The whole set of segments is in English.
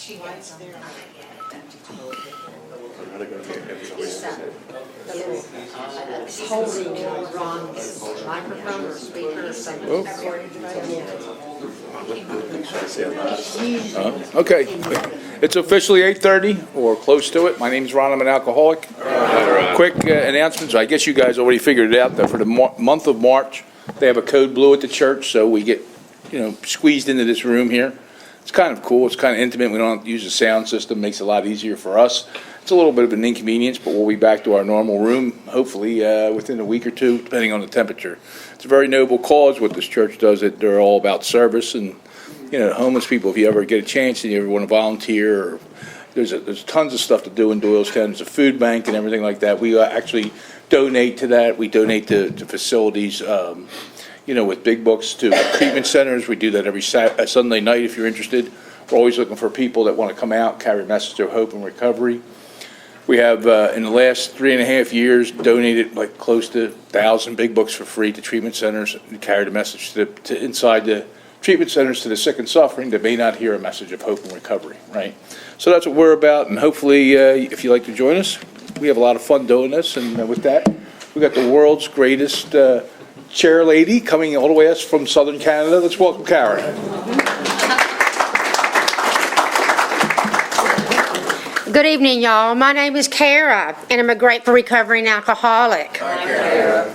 She wants their holding Ron's microphone or speaker or something. Okay, it's officially 8:30 or close to it. My name's Ron, I'm an alcoholic. Quick announcements, I guess you guys already figured it out that for the month of March, they have a code blue at the church, so we get, squeezed into this room here. It's kind of cool, it's kind of intimate, we don't have to use a sound system, makes it a lot easier for us. It's a little bit of an inconvenience, but we'll be back to our normal room, hopefully within a week or two, depending on the temperature. It's a very noble cause what this church does. They're all about service and, homeless people, if you ever get a chance and you ever want to volunteer, or there's tons of stuff to do in Doylestown. There's a food bank and everything like that. We actually donate to that. We donate to facilities, with big books to treatment centers. We do that every Sunday night if you're interested. We're always looking for people that want to come out, carry a message of hope and recovery. We have, in the last 3.5 years, donated like close to 1,000 big books for free to treatment centers and carried a message to inside the treatment centers to the sick and suffering that may not hear a message of hope and recovery, right? So that's what we're about, and hopefully, if you'd like to join us, we have a lot of fun doing this, and with that, we got the world's greatest chair lady coming all the way from Southern Canada. Let's welcome Karen. Good evening, y'all. My name is Kara, and I'm a grateful recovering alcoholic. Hi, Kara.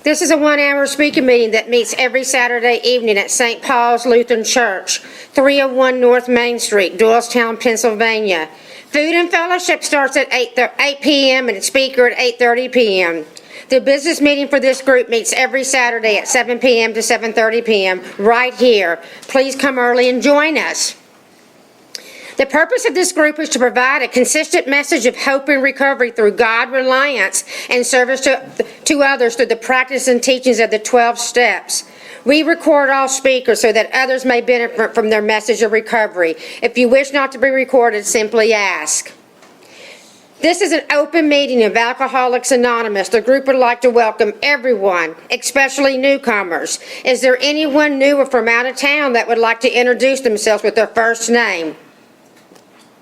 This is a 1-hour speaker meeting that meets every Saturday evening at St. Paul's Lutheran Church, 301 North Main Street, Doylestown, Pennsylvania. Food and fellowship starts at 8 p.m. and the speaker at 8:30 p.m. The business meeting for this group meets every Saturday at 7 p.m. to 7:30 p.m. right here. Please come early and join us. The purpose of this group is to provide a consistent message of hope and recovery through God, reliance, and service to others through the practice and teachings of the 12 steps. We record all speakers so that others may benefit from their message of recovery. If you wish not to be recorded, simply ask. This is an open meeting of Alcoholics Anonymous. The group would like to welcome everyone, especially newcomers. Is there anyone new or from out of town that would like to introduce themselves with their first name?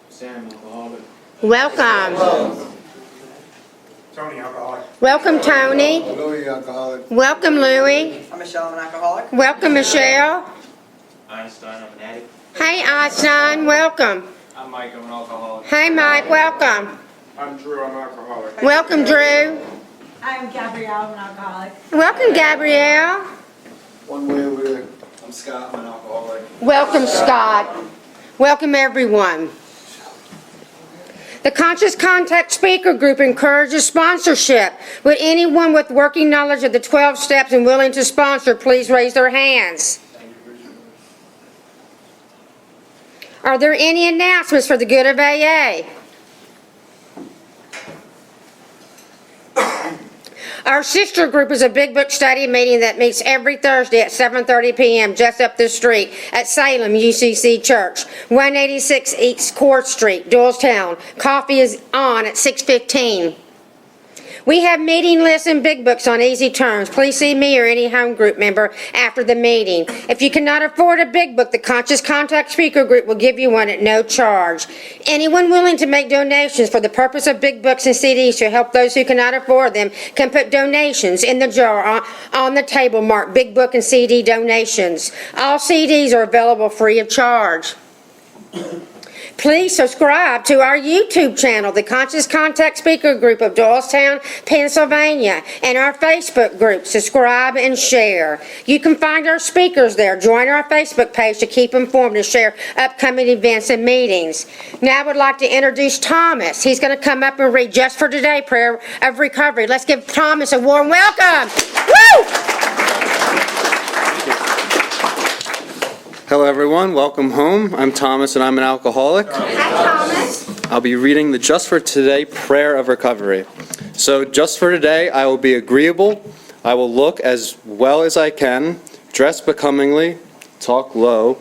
Sam, alcoholic. Welcome. Tony, alcoholic. Welcome, Tony. Louis, alcoholic. Welcome, Louie. I'm Michelle, I'm an alcoholic. Welcome, Michelle. Einstein, I'm an addict. Hey, Einstein. Welcome. I'm Mike, I'm an alcoholic. Hey, Mike. Welcome. I'm Drew, I'm alcoholic. Welcome, Drew. I'm Gabrielle, I'm an alcoholic. Welcome, Gabrielle. One way over there. I'm Scott, I'm an alcoholic. Welcome, Scott. Welcome, everyone. The Conscious Contact Speaker Group encourages sponsorship. Would anyone with working knowledge of the 12 steps and willing to sponsor please raise their hands? Are there any announcements for the good of AA? Our sister group is a Big Book study meeting that meets every Thursday at 7:30 p.m. just up the street at Salem UCC Church, 186 East Court Street, Doylestown. Coffee is on at 6:15. We have meeting lists and big books on easy terms. Please see me or any home group member after the meeting. If you cannot afford a big book, the Conscious Contact Speaker Group will give you one at no charge. Anyone willing to make donations for the purpose of big books and CDs to help those who cannot afford them can put donations in the jar on the table marked Big Book and CD donations. All CDs are available free of charge. Please subscribe to our YouTube channel, the Conscious Contact Speaker Group of Doylestown, Pennsylvania, and our Facebook group. Subscribe and share. You can find our speakers there. Join our Facebook page to keep informed and share upcoming events and meetings. Now I would like to introduce Thomas. He's going to come up and read Just for Today, Prayer of Recovery. Let's give Thomas a warm welcome. Woo! Hello everyone, welcome home. I'm Thomas and I'm an alcoholic. Hi Thomas. I'll be reading the Just for Today Prayer of Recovery. So just for today, I will be agreeable, I will look as well as I can, dress becomingly, talk low,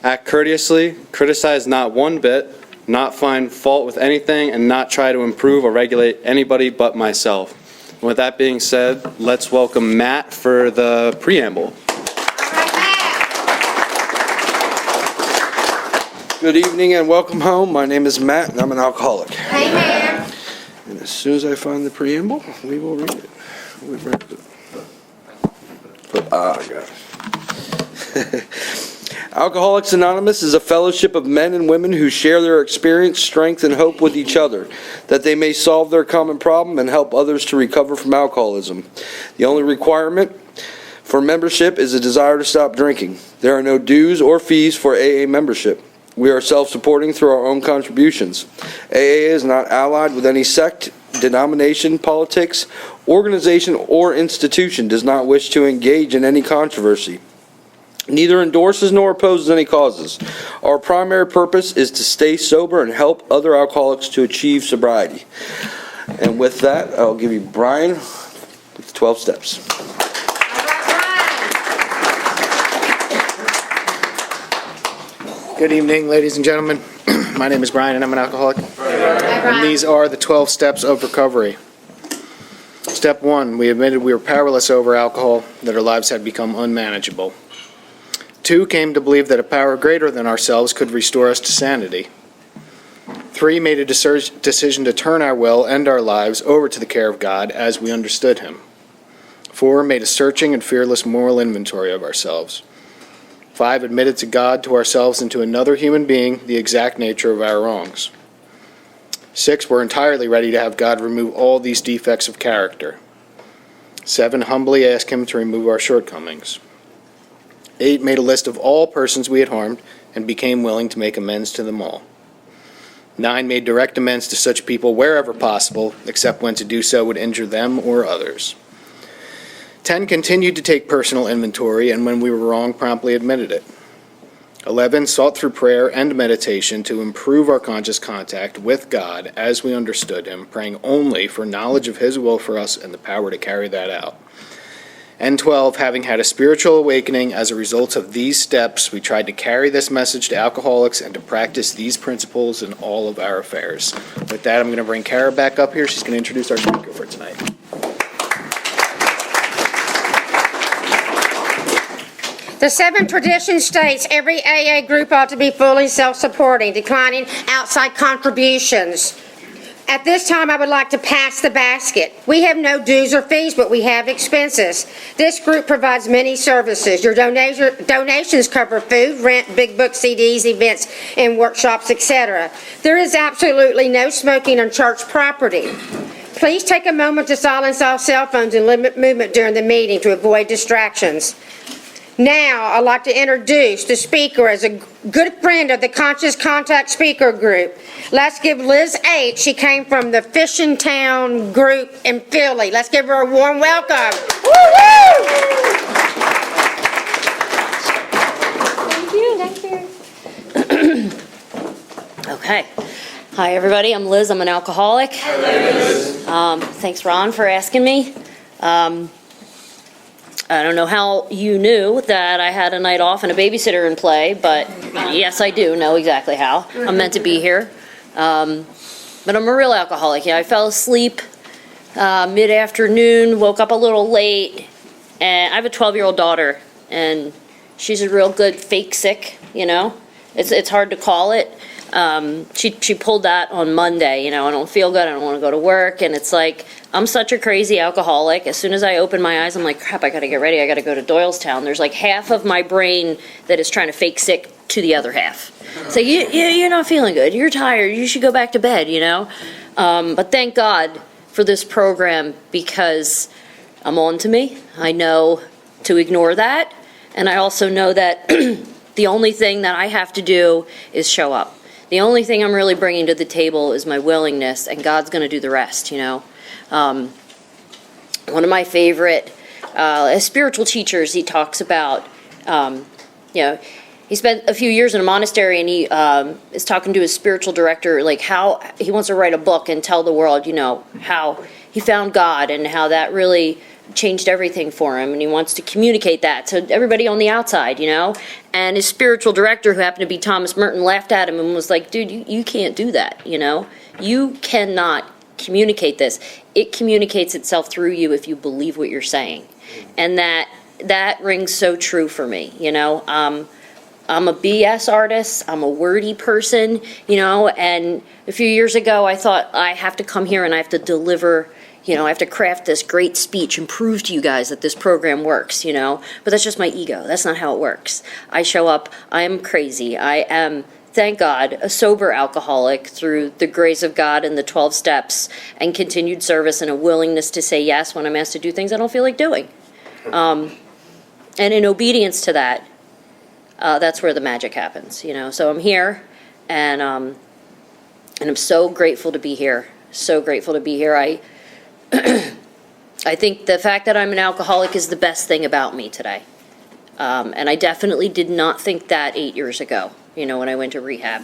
act courteously, criticize not one bit, not find fault with anything, and not try to improve or regulate anybody but myself. And with that being said, let's welcome Matt for the preamble. Good evening and welcome home. My name is Matt and I'm an alcoholic. Hey, Mayor. And as soon as I find the preamble, we will read it. We've read it. I got it. Alcoholics Anonymous is a fellowship of men and women who share their experience, strength, and hope with each other, that they may solve their common problem and help others to recover from alcoholism. The only requirement for membership is a desire to stop drinking. There are no dues or fees for AA membership. We are self-supporting through our own contributions. AA is not allied with any sect, denomination, politics, organization, or institution, does not wish to engage in any controversy. Neither endorses nor opposes any causes. Our primary purpose is to stay sober and help other alcoholics to achieve sobriety. And with that, I'll give you Brian with the 12 steps. Good evening, ladies and gentlemen. My name is Brian and I'm an alcoholic. And these are the 12 steps of recovery. Step 1, we admitted we were powerless over alcohol, that our lives had become unmanageable. 2, came to believe that a power greater than ourselves could restore us to sanity. 3, made a decision to turn our will and our lives over to the care of God as we understood Him. 4, made a searching and fearless moral inventory of ourselves. 5, admitted to God, to ourselves, and to another human being the exact nature of our wrongs. 6, we're entirely ready to have God remove all these defects of character. 7, humbly ask Him to remove our shortcomings. 8, made a list of all persons we had harmed and became willing to make amends to them all. 9, made direct amends to such people wherever possible, except when to do so would injure them or others. 10, continued to take personal inventory, and when we were wrong, promptly admitted it. 11, sought through prayer and meditation to improve our conscious contact with God as we understood Him, praying only for knowledge of His will for us and the power to carry that out. And 12, having had a spiritual awakening as a result of these steps, we tried to carry this message to alcoholics and to practice these principles in all of our affairs. With that, I'm going to bring Kara back up here. She's going to introduce our speaker for tonight. The 7th tradition states every AA group ought to be fully self-supporting, declining outside contributions. At this time, I would like to pass the basket. We have no dues or fees, but we have expenses. This group provides many services. Your donations cover food, rent, big book CDs, events, and workshops, etc. There is absolutely no smoking on church property. Please take a moment to silence all cell phones and limit movement during the meeting to avoid distractions. Now, I'd like to introduce the speaker as a good friend of the Conscious Contact Speaker Group. Let's give Liz H. She came from the Fishington group in Philly. Let's give her a warm welcome. Thank you. Okay. Hi, everybody. I'm Liz. I'm an alcoholic. Hi, Liz. Thanks, Ron, for asking me. I don't know how you knew that I had a night off and a babysitter in play, but yes, I do know exactly how. I'm meant to be here. But I'm a real alcoholic. Yeah, I fell asleep mid-afternoon, woke up a little late, and I have a 12-year-old daughter, and she's a real good fake sick, you know. It's hard to call it. She pulled that on Monday, you know, I don't feel good, I don't want to go to work, and it's like, I'm such a crazy alcoholic. As soon as I open my eyes, I'm like, crap, I gotta get ready, I gotta go to Doylestown. There's like half of my brain that is trying to fake sick to the other half. So you're not feeling good, you're tired, you should go back to bed, you know. But thank God for this program, because I'm on to me. I know to ignore that, and I also know that the only thing that I have to do is show up. The only thing I'm really bringing to the table is my willingness, and God's going to do the rest, you know. One of my favorite spiritual teachers, he talks about, you know, he spent a few years in a monastery, and he is talking to his spiritual director, like how he wants to write a book and tell the world, you know, how he found God and how that really changed everything for him, and he wants to communicate that to everybody on the outside, you know. And his spiritual director, who happened to be Thomas Merton, laughed at him and was like, dude, you can't do that, you know. You cannot communicate this. It communicates itself through you if you believe what you're saying. And that rings so true for me, you know. I'm a BS artist, I'm a wordy person, and a few years ago, I thought I have to come here and I have to deliver, I have to craft this great speech and prove to you guys that this program works, but that's just my ego. That's not how it works. I show up, I am crazy. I am, thank God, a sober alcoholic through the grace of God and the 12 steps and continued service and a willingness to say yes when I'm asked to do things I don't feel like doing. And in obedience to that, that's where the magic happens, So I'm here, and I'm so grateful to be here. So grateful to be here. I think the fact that I'm an alcoholic is the best thing about me today. And I definitely did not think that 8 years ago, when I went to rehab.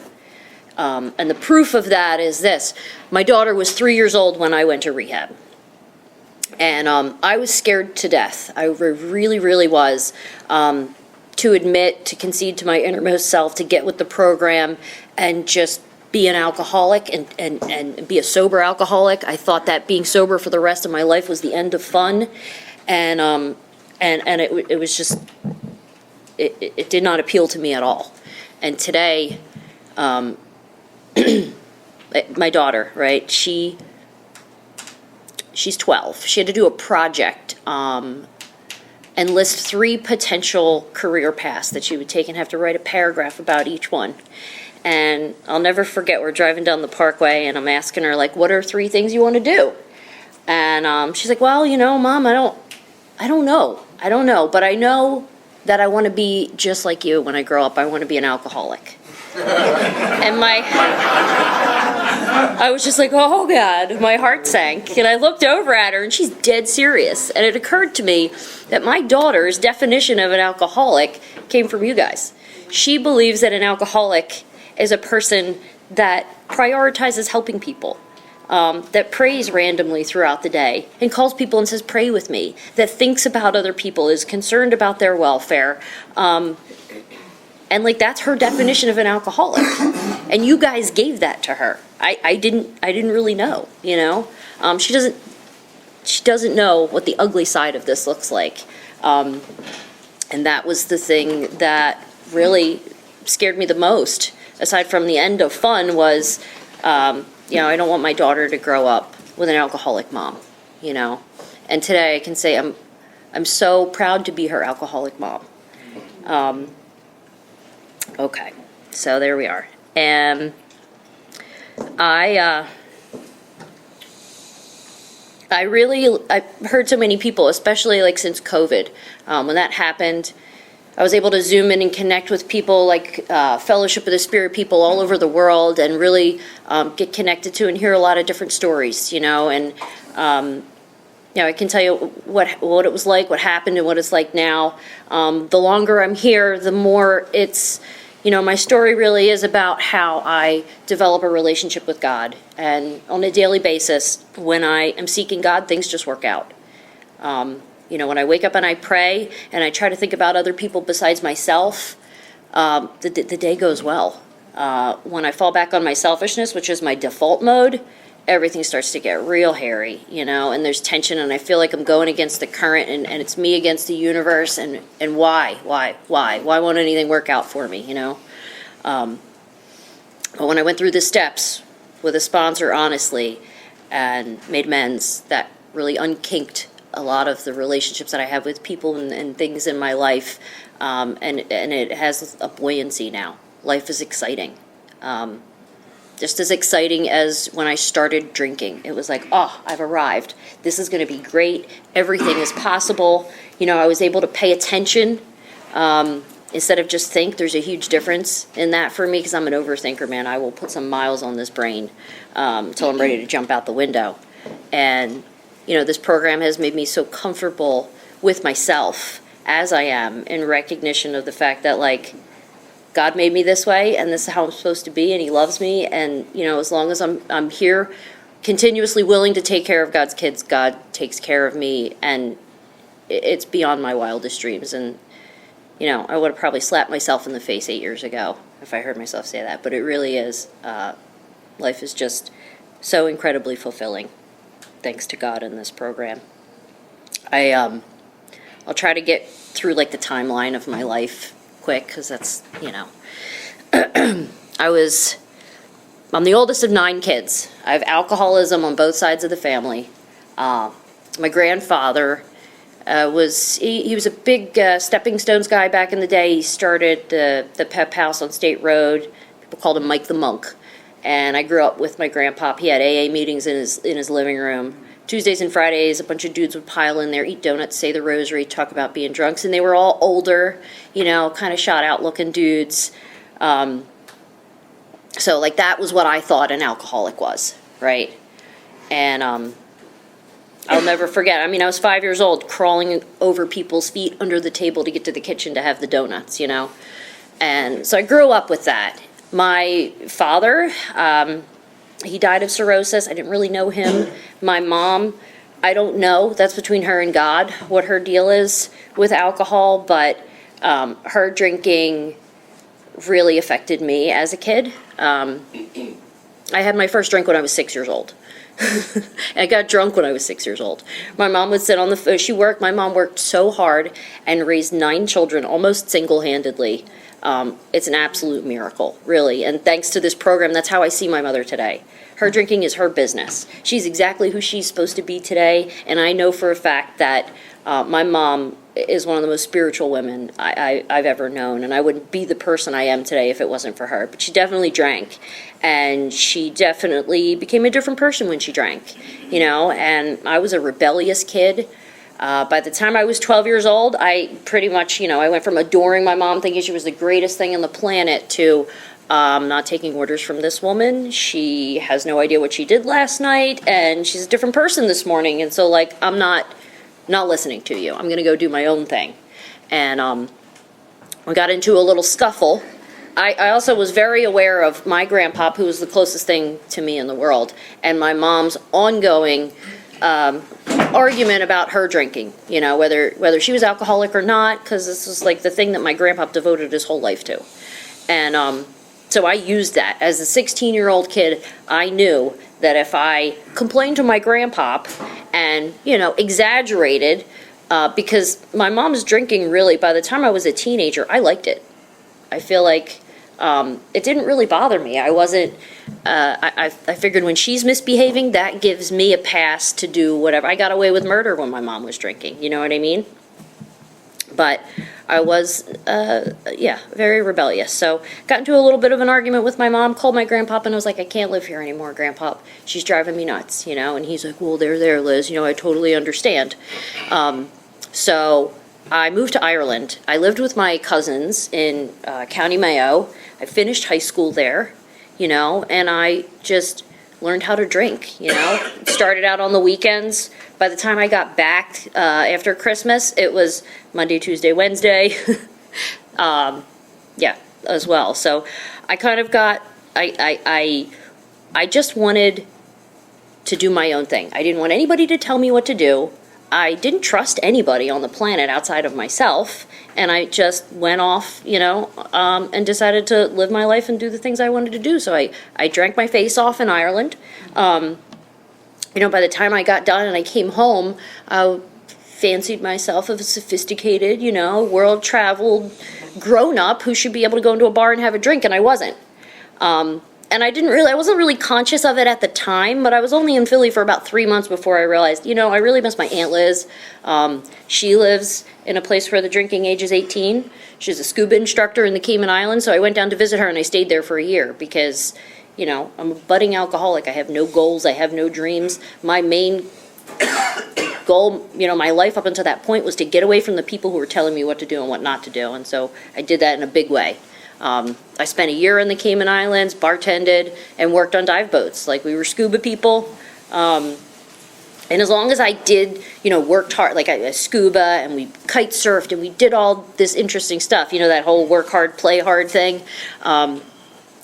And the proof of that is this. My daughter was 3 years old when I went to rehab. And I was scared to death. I really, really was. To admit, to concede to my innermost self, to get with the program and just be an alcoholic and be a sober alcoholic. I thought that being sober for the rest of my life was the end of fun. And it was just, it did not appeal to me at all. And today, my daughter, right, she's 12. She had to do a project and list 3 potential career paths that she would take and have to write a paragraph about each one. And I'll never forget, we're driving down the parkway and I'm asking her, like, what are 3 things you want to do? And she's like, well, Mom, I don't know, but I know that I want to be just like you when I grow up. I want to be an alcoholic. And I was just like, oh God, my heart sank. And I looked over at her and she's dead serious. And it occurred to me that my daughter's definition of an alcoholic came from you guys. She believes that an alcoholic is a person that prioritizes helping people, that prays randomly throughout the day and calls people and says, pray with me, that thinks about other people, is concerned about their welfare. And that's her definition of an alcoholic. And you guys gave that to her. I didn't really know, She doesn't know what the ugly side of this looks like. And that was the thing that really scared me the most, aside from the end of fun, was, I don't want my daughter to grow up with an alcoholic mom, And today I can say I'm so proud to be her alcoholic mom. Okay, so there we are. And I heard so many people, especially since COVID, when that happened, I was able to zoom in and connect with people like Fellowship of the Spirit people all over the world and really get connected to and hear a lot of different stories, and I can tell you what it was like, what happened, and what it's like now. The longer I'm here, the more it's, my story really is about how I develop a relationship with God. And on a daily basis, when I am seeking God, things just work out. When I wake up and I pray and I try to think about other people besides myself, the day goes well. When I fall back on my selfishness, which is my default mode, everything starts to get real hairy, and there's tension and I feel like I'm going against the current and it's me against the universe and why won't anything work out for me, But when I went through the steps with a sponsor honestly and made amends, that really unkinked a lot of the relationships that I have with people and things in my life, and it has a buoyancy now. Life is exciting. Just as exciting as when I started drinking. It was like, oh, I've arrived. This is going to be great. Everything is possible. I was able to pay attention instead of just think. There's a huge difference in that for me because I'm an overthinker, man. I will put some miles on this brain until I'm ready to jump out the window. And, this program has made me so comfortable with myself as I am in recognition of the fact that, God made me this way, and this is how I'm supposed to be, and He loves me, and, as long as I'm here, continuously willing to take care of God's kids, God takes care of me, and it's beyond my wildest dreams, and, I would have probably slapped myself in the face 8 years ago if I heard myself say that, but it really is. Life is just so incredibly fulfilling, thanks to God in this program. I'll try to get through, the timeline of my life quick, because that's, I'm the oldest of 9 kids. I have alcoholism on both sides of the family. My grandfather he was a big stepping stones guy back in the day. He started the Pep House on State Road. People called him Mike the Monk. And I grew up with my grandpa. He had AA meetings in his living room. Tuesdays and Fridays, a bunch of dudes would pile in there, eat donuts, say the rosary, talk about being drunks. And they were all older, kind of shot out looking dudes. So like that was what I thought an alcoholic was, right? And I'll never forget. I mean, I was 5 years old, crawling over people's feet under the table to get to the kitchen to have the donuts, And so I grew up with that. My father, he died of cirrhosis. I didn't really know him. My mom, I don't know. That's between her and God, what her deal is with alcohol. But her drinking really affected me as a kid. I had my first drink when I was 6 years old. I got drunk when I was 6 years old. My mom would sit on the my mom worked so hard and raised 9 children almost single-handedly. It's an absolute miracle, really. And thanks to this program, that's how I see my mother today. Her drinking is her business. She's exactly who she's supposed to be today. And I know for a fact that my mom is one of the most spiritual women I've ever known. And I wouldn't be the person I am today if it wasn't for her. But she definitely drank. And she definitely became a different person when she drank, And I was a rebellious kid. By the time I was 12 years old, I pretty much, I went from adoring my mom, thinking she was the greatest thing on the planet, to not taking orders from this woman. She has no idea what she did last night, and she's a different person this morning. And so, I'm not listening to you. I'm going to go do my own thing. And we got into a little scuffle. I also was very aware of my grandpa, who was the closest thing to me in the world, and my mom's ongoing argument about her drinking, whether she was alcoholic or not, because this was the thing that my grandpa devoted his whole life to. And so I used that. As a 16-year-old kid, I knew that if I complained to my grandpa and, exaggerated, because my mom's drinking really, by the time I was a teenager, I liked it. I feel like it didn't really bother me. I wasn't, I figured when she's misbehaving, that gives me a pass to do whatever. I got away with murder when my mom was drinking, you know what I mean? But I was, very rebellious. So got into a little bit of an argument with my mom, called my grandpa, and I was like, I can't live here anymore, Grandpa. She's driving me nuts, And he's like, well, there, Liz, I totally understand. So I moved to Ireland. I lived with my cousins in County Mayo. I finished high school there, and I just learned how to drink, Started out on the weekends. By the time I got back after Christmas, it was Monday, Tuesday, Wednesday, as well. So I kind of got, I just wanted to do my own thing. I didn't want anybody to tell me what to do. I didn't trust anybody on the planet outside of myself, and I just went off, and decided to live my life and do the things I wanted to do. So I drank my face off in Ireland. By the time I got done and I came home, I fancied myself as a sophisticated, world-traveled grown-up who should be able to go into a bar and have a drink, and I wasn't. And I wasn't really conscious of it at the time, but I was only in Philly for about 3 months before I realized, I really miss my Aunt Liz. She lives in a place where the drinking age is 18. She's a scuba instructor in the Cayman Islands, so I went down to visit her and I stayed there for a year because, I'm a budding alcoholic. I have no goals. I have no dreams. My main goal, my life up until that point was to get away from the people who were telling me what to do and what not to do, and so I did that in a big way. I spent a year in the Cayman Islands, bartended, and worked on dive boats. We were scuba people. And as long as I did, worked hard, I scuba, and we kite surfed, and we did all this interesting stuff, that whole work hard, play hard thing.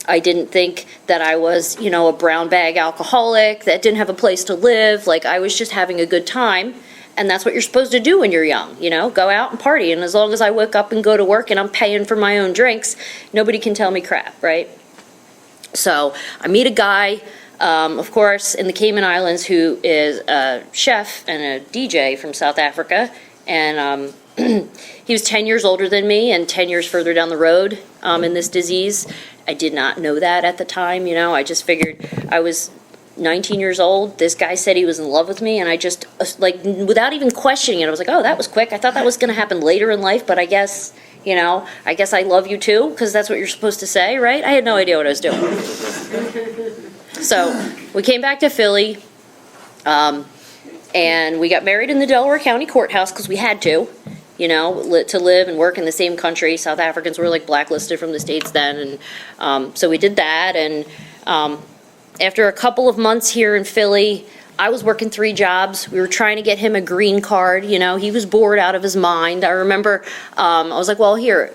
I didn't think that I was, a brown bag alcoholic that didn't have a place to live. I was just having a good time. And that's what you're supposed to do when you're young, go out and party. And as long as I wake up and go to work and I'm paying for my own drinks, nobody can tell me crap, right? So I meet a guy, of course, in the Cayman Islands who is a chef and a DJ from South Africa. And he was 10 years older than me and 10 years further down the road in this disease. I did not know that at the time, I just figured I was 19 years old. This guy said he was in love with me, and I just, without even questioning it, I was like, oh, that was quick. I thought that was going to happen later in life, but I guess, I guess I love you too, because that's what you're supposed to say, right? I had no idea what I was doing. So we came back to Philly, and we got married in the Delaware County Courthouse because we had to, to live and work in the same country. South Africans were blacklisted from the States then, and so we did that, and after a couple of months here in Philly, I was working 3 jobs. We were trying to get him a green card. He was bored out of his mind. I remember I was like, well, here,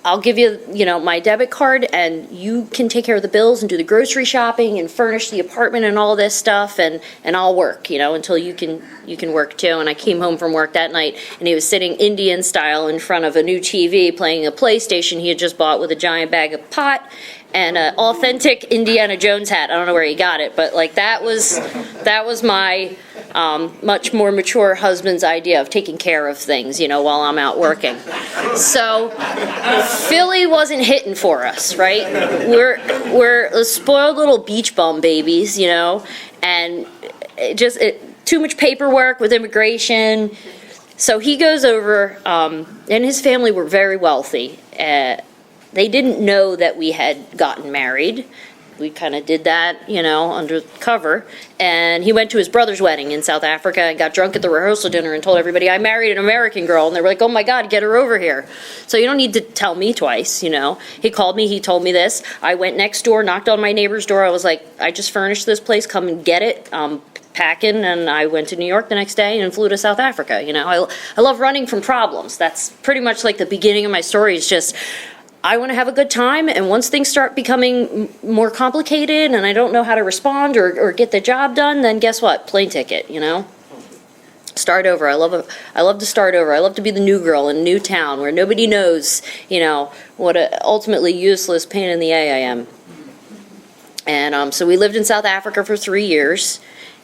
I'll give you, my debit card, and you can take care of the bills and do the grocery shopping and furnish the apartment and all this stuff, and I'll work, until you can work too. And I came home from work that night, and he was sitting Indian style in front of a new TV playing a PlayStation he had just bought with a giant bag of pot and an authentic Indiana Jones hat. I don't know where he got it, but that was my much more mature husband's idea of taking care of things, while I'm out working. So Philly wasn't hitting for us, right? We're spoiled little beach bum babies, and too much paperwork with immigration. So he goes over, and his family were very wealthy. They didn't know that we had gotten married. We kind of did that, under cover. And he went to his brother's wedding in South Africa and got drunk at the rehearsal dinner and told everybody, I married an American girl. And they were like, oh my God, get her over here. So you don't need to tell me twice, He called me, he told me this. I went next door, knocked on my neighbor's door. I was like, I just furnished this place, come and get it. Packing, and I went to New York the next day and flew to South Africa. I love running from problems. That's pretty much the beginning of my story. Is just, I want to have a good time, and once things start becoming more complicated and I don't know how to respond or get the job done, then guess what? Plane ticket, Start over. I love to start over. I love to be the new girl in a new town where nobody knows, what a ultimately useless pain in the A I am. And so we lived in South Africa for 3 years,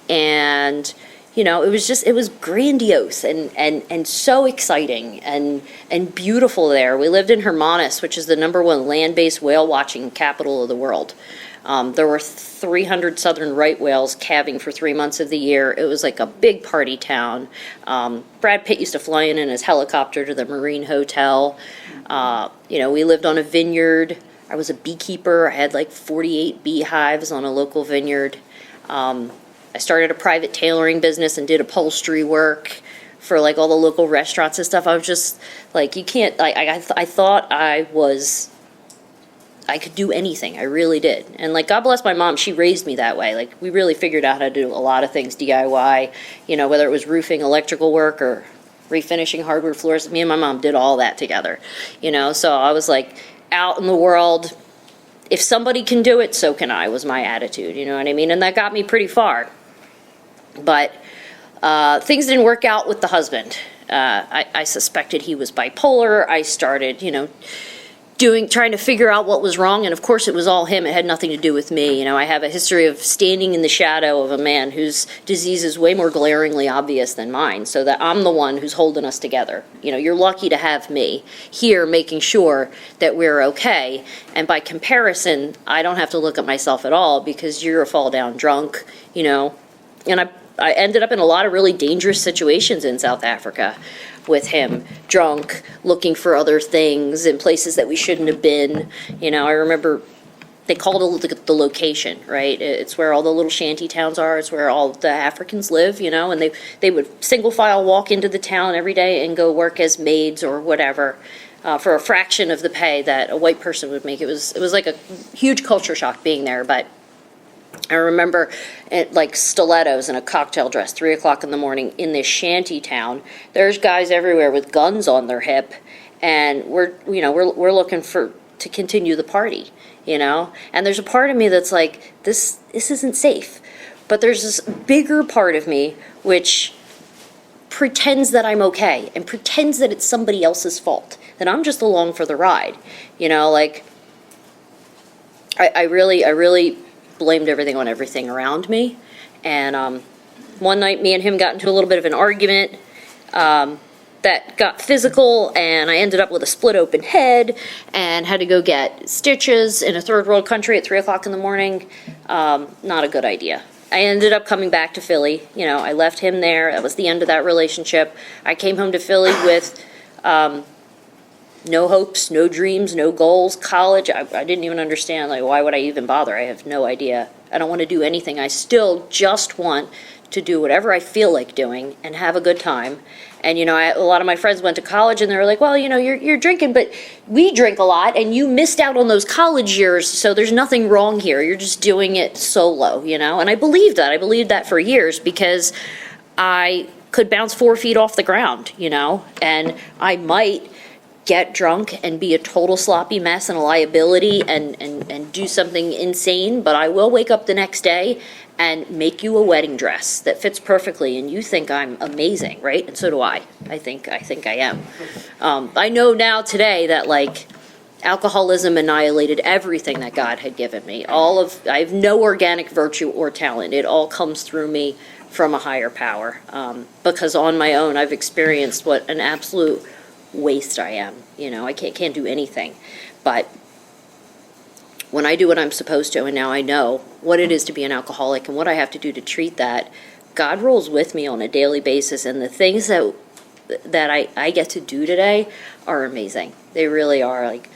and it was grandiose and so exciting and beautiful there. We lived in Hermanus, which is the #1 land-based whale watching capital of the world. There were 300 southern right whales calving for 3 months of the year. It was like a big party town. Brad Pitt used to fly in his helicopter to the Marine Hotel. We lived on a vineyard. I was a beekeeper. I had 48 beehives on a local vineyard. I started a private tailoring business and did upholstery work for all the local restaurants and stuff. I was just you can't, I thought I could do anything. I really did. And God bless my mom, she raised me that way. We really figured out how to do a lot of things DIY, whether it was roofing, electrical work, or refinishing hardwood floors. Me and my mom did all that together, so I was out in the world. If somebody can do it, so can I, was my attitude, you know what I mean? And that got me pretty far. But things didn't work out with the husband. I suspected he was bipolar. I started, trying to figure out what was wrong. And of course it was all him. It had nothing to do with me. I have a history of standing in the shadow of a man whose disease is way more glaringly obvious than mine. So that I'm the one who's holding us together. You're lucky to have me here making sure that we're okay. And by comparison, I don't have to look at myself at all because you're a fall down drunk, And I ended up in a lot of really dangerous situations in South Africa with him, drunk, looking for other things in places that we shouldn't have been. I remember they called it the location, right? It's where all the little shanty towns are. It's where all the Africans live, and they would single file walk into the town every day and go work as maids or whatever for a fraction of the pay that a white person would make. It was like a huge culture shock being there, but I remember stilettos and a cocktail dress, 3 o'clock in the morning in this shanty town. There's guys everywhere with guns on their hip, and we're looking to continue the party, And there's a part of me that's this isn't safe, but there's this bigger part of me which pretends that I'm okay and pretends that it's somebody else's fault, that I'm just along for the ride, I really blamed everything on everything around me. And one night me and him got into a little bit of an argument that that got physical, and I ended up with a split open head and had to go get stitches in a third world country at 3 o'clock in the morning. Not a good idea. I ended up coming back to Philly. You know, I left him there. That was the end of that relationship. I came home to Philly with no hopes, no dreams, no goals. College, I didn't even understand, like, why would I even bother? I have no idea. I don't want to do anything. I still just want to do whatever I feel like doing and have a good time. And, you know, a lot of my friends went to college and they were like, well, you know, you're drinking, but we drink a lot and you missed out on those college years, so there's nothing wrong here. You're just doing it solo, you know? And I believed that. I believed that for years because I could bounce 4 feet off the ground, you know? And I might get drunk and be a total sloppy mess and a liability and do something insane, but I will wake up the next day and make you a wedding dress that fits perfectly, and you think I'm amazing, right? And so do I. I think I am. I know now today that, like, alcoholism annihilated everything that God had given me. I have no organic virtue or talent. It all comes through me from a higher power. Because on my own, I've experienced what an absolute waste I am. You know, I can't do anything. But when I do what I'm supposed to, and now I know what it is to be an alcoholic and what I have to do to treat that, God rolls with me on a daily basis, and the things that I get to do today are amazing. They really are. Like,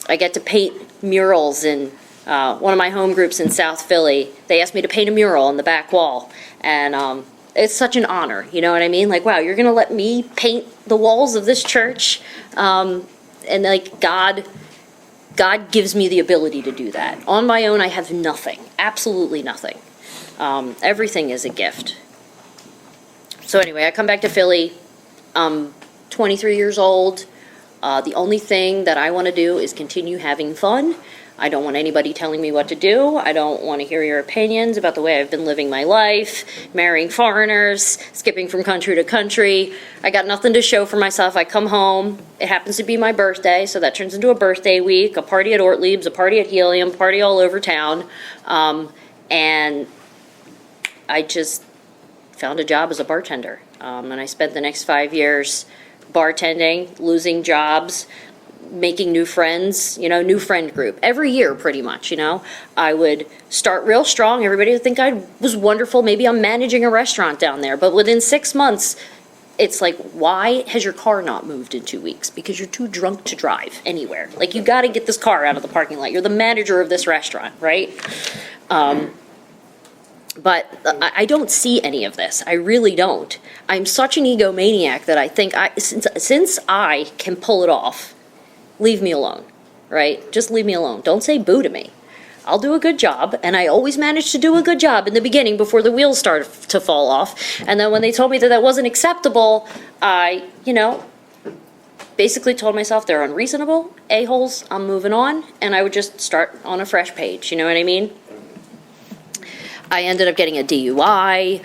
I get to paint murals in one of my home groups in South Philly. They asked me to paint a mural on the back wall, and it's such an honor, you know what I mean? Like, wow, you're gonna let me paint the walls of this church? And like, God gives me the ability to do that. On my own, I have nothing, absolutely nothing. Everything is a gift. So anyway, I come back to Philly. I'm 23 years old. The only thing that I want to do is continue having fun. I don't want anybody telling me what to do. I don't want to hear your opinions about the way I've been living my life, marrying foreigners, skipping from country to country. I got nothing to show for myself. I come home. It happens to be my birthday, so that turns into a birthday week, a party at Ortlieb's, a party at Helium, a party all over town. And I just found a job as a bartender. And I spent the next 5 years bartending, losing jobs, making new friends, you know, new friend group. Every year, pretty much, you know. I would start real strong. Everybody would think I was wonderful. Maybe I'm managing a restaurant down there. But within 6 months, it's like, why has your car not moved in 2 weeks? Because you're too drunk to drive anywhere. Like, you got to get this car out of the parking lot. You're the manager of this restaurant, right? But I don't see any of this. I really don't. I'm such an egomaniac that I think since I can pull it off, leave me alone, right? Just leave me alone. Don't say boo to me. I'll do a good job, and I always managed to do a good job in the beginning before the wheels started to fall off. And then when they told me that that wasn't acceptable, I, you know, basically told myself they're unreasonable, a-holes, I'm moving on, and I would just start on a fresh page, you know what I mean? I ended up getting a DUI.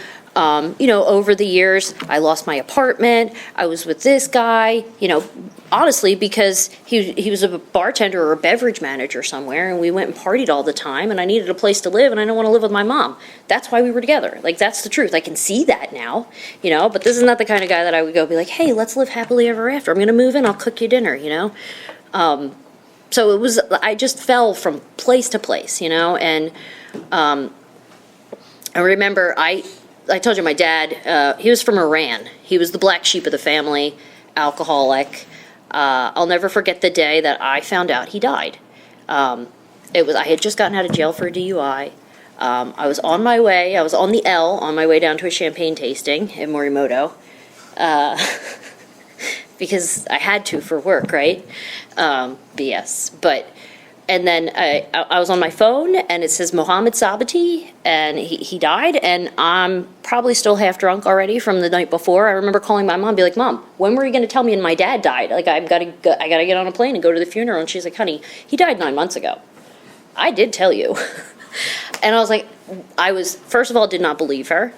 You know, over the years, I lost my apartment. I was with this guy, you know, honestly, because he was a bartender or a beverage manager somewhere, and we went and partied all the time, and I needed a place to live, and I didn't want to live with my mom. That's why we were together. Like, that's the truth. I can see that now, you know, but this is not the kind of guy that I would go be like, hey, let's live happily ever after. I'm going to move in. I'll cook you dinner, you know. So it was, I just fell from place to place, you know, and I remember I told you my dad, he was from Iran. He was the black sheep of the family, alcoholic. I'll never forget the day that I found out he died. I had just gotten out of jail for a DUI. I was on my way, I was on the L, on my way down to a champagne tasting in Morimoto. Because I had to for work, right? BS. And then I was on my phone, and it says Mohammed Sabati, and he died, and I'm probably still half drunk already from the night before. I remember calling my mom and be like, Mom, when were you going to tell me and my dad died? Like, I gotta get on a plane and go to the funeral. And she's like, honey, he died 9 months ago. I did tell you. And I was like, first of all, did not believe her.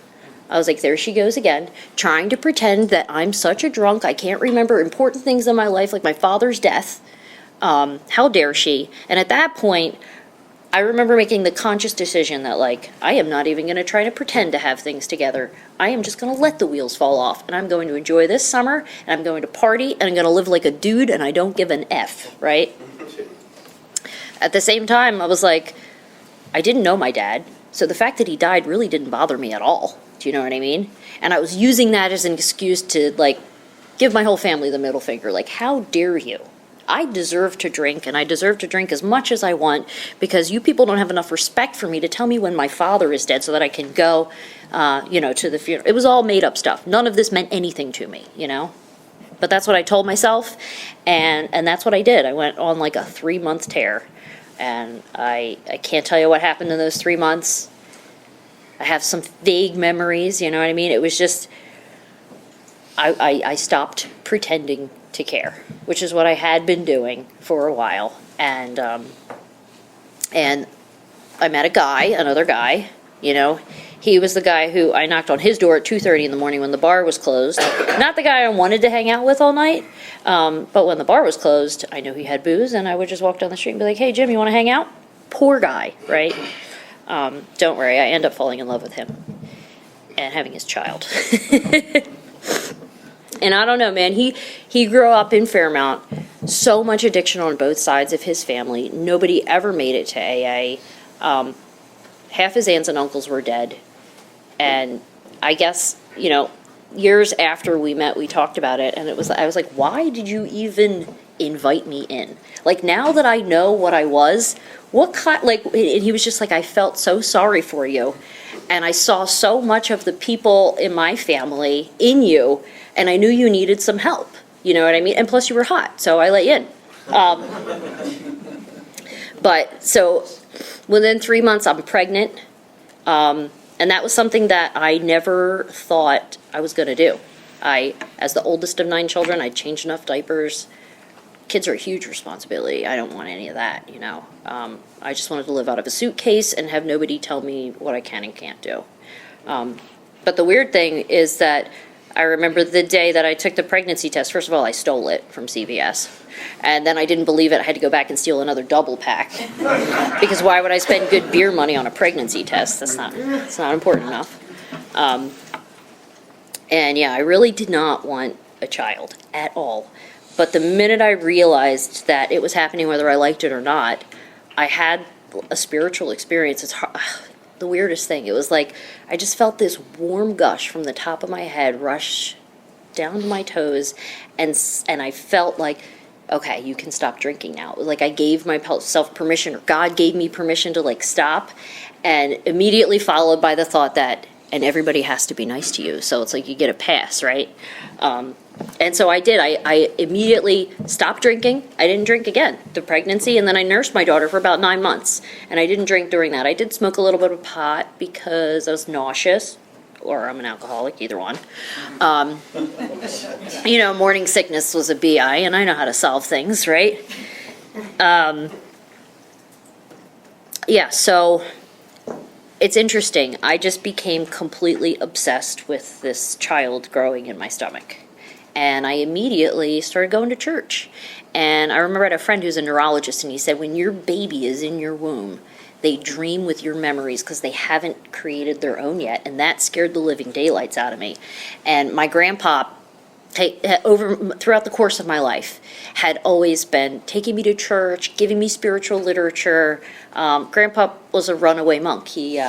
I was like, there she goes again, trying to pretend that I'm such a drunk, I can't remember important things in my life, like my father's death. How dare she? And at that point, I remember making the conscious decision that, like, I am not even going to try to pretend to have things together. I am just going to let the wheels fall off, and I'm going to enjoy this summer, and I'm going to party, and I'm going to live like a dude, and I don't give an F, right? At the same time, I was like, I didn't know my dad, so the fact that he died really didn't bother me at all. Do you know what I mean? And I was using that as an excuse to, like, give my whole family the middle finger. Like, how dare you? I deserve to drink, and I deserve to drink as much as I want because you people don't have enough respect for me to tell me when my father is dead so that I can go, to the funeral. It was all made up stuff. None of this meant anything to me, But that's what I told myself, and that's what I did. I went on like a 3-month tear, and I can't tell you what happened in those 3 months. I have some vague memories, you know what I mean? It was just, I stopped pretending to care, which is what I had been doing for a while. And I met another guy, he was the guy who I knocked on his door at 2:30 in the morning when the bar was closed. Not the guy I wanted to hang out with all night, but when the bar was closed, I knew he had booze, and I would just walk down the street and be like, hey, Jim, you want to hang out? Poor guy, right? Don't worry, I end up falling in love with him and having his child. And I don't know, man, he grew up in Fairmount, so much addiction on both sides of his family. Nobody ever made it to AA. Half his aunts and uncles were dead. And I guess, years after we met, we talked about it, and I was like, why did you even invite me in? Like, now that I know what I was, and he was just like, I felt so sorry for you. And I saw so much of the people in my family in you, and I knew you needed some help. You know what I mean? And plus you were hot, so I let you in. But so within 3 months, I'm pregnant. And that was something that I never thought I was going to do. As the oldest of 9 children, I changed enough diapers. Kids are a huge responsibility. I don't want any of that, I just wanted to live out of a suitcase and have nobody tell me what I can and can't do. But the weird thing is that I remember the day that I took the pregnancy test. First of all, I stole it from CVS. And then I didn't believe it. I had to go back and steal another double pack. Because why would I spend good beer money on a pregnancy test? It's not important enough. And yeah, I really did not want a child at all. But the minute I realized that it was happening whether I liked it or not, I had a spiritual experience. It's the weirdest thing. It was like I just felt this warm gush from the top of my head rush down to my toes, and I felt like, okay, you can stop drinking now. Like I gave myself permission, or God gave me permission to like stop, and immediately followed by the thought that, and everybody has to be nice to you, so it's like you get a pass, right? And so I did. I immediately stopped drinking. I didn't drink again, the pregnancy, and then I nursed my daughter for about 9 months, and I didn't drink during that. I did smoke a little bit of pot because I was nauseous, or I'm an alcoholic, either one. Morning sickness was a BI, and I know how to solve things, right? So it's interesting. I just became completely obsessed with this child growing in my stomach. And I immediately started going to church. And I remember I had a friend who's a neurologist, and he said, when your baby is in your womb, they dream with your memories because they haven't created their own yet. And that scared the living daylights out of me. And my grandpa, throughout the course of my life, had always been taking me to church, giving me spiritual literature. Grandpa was a runaway monk. He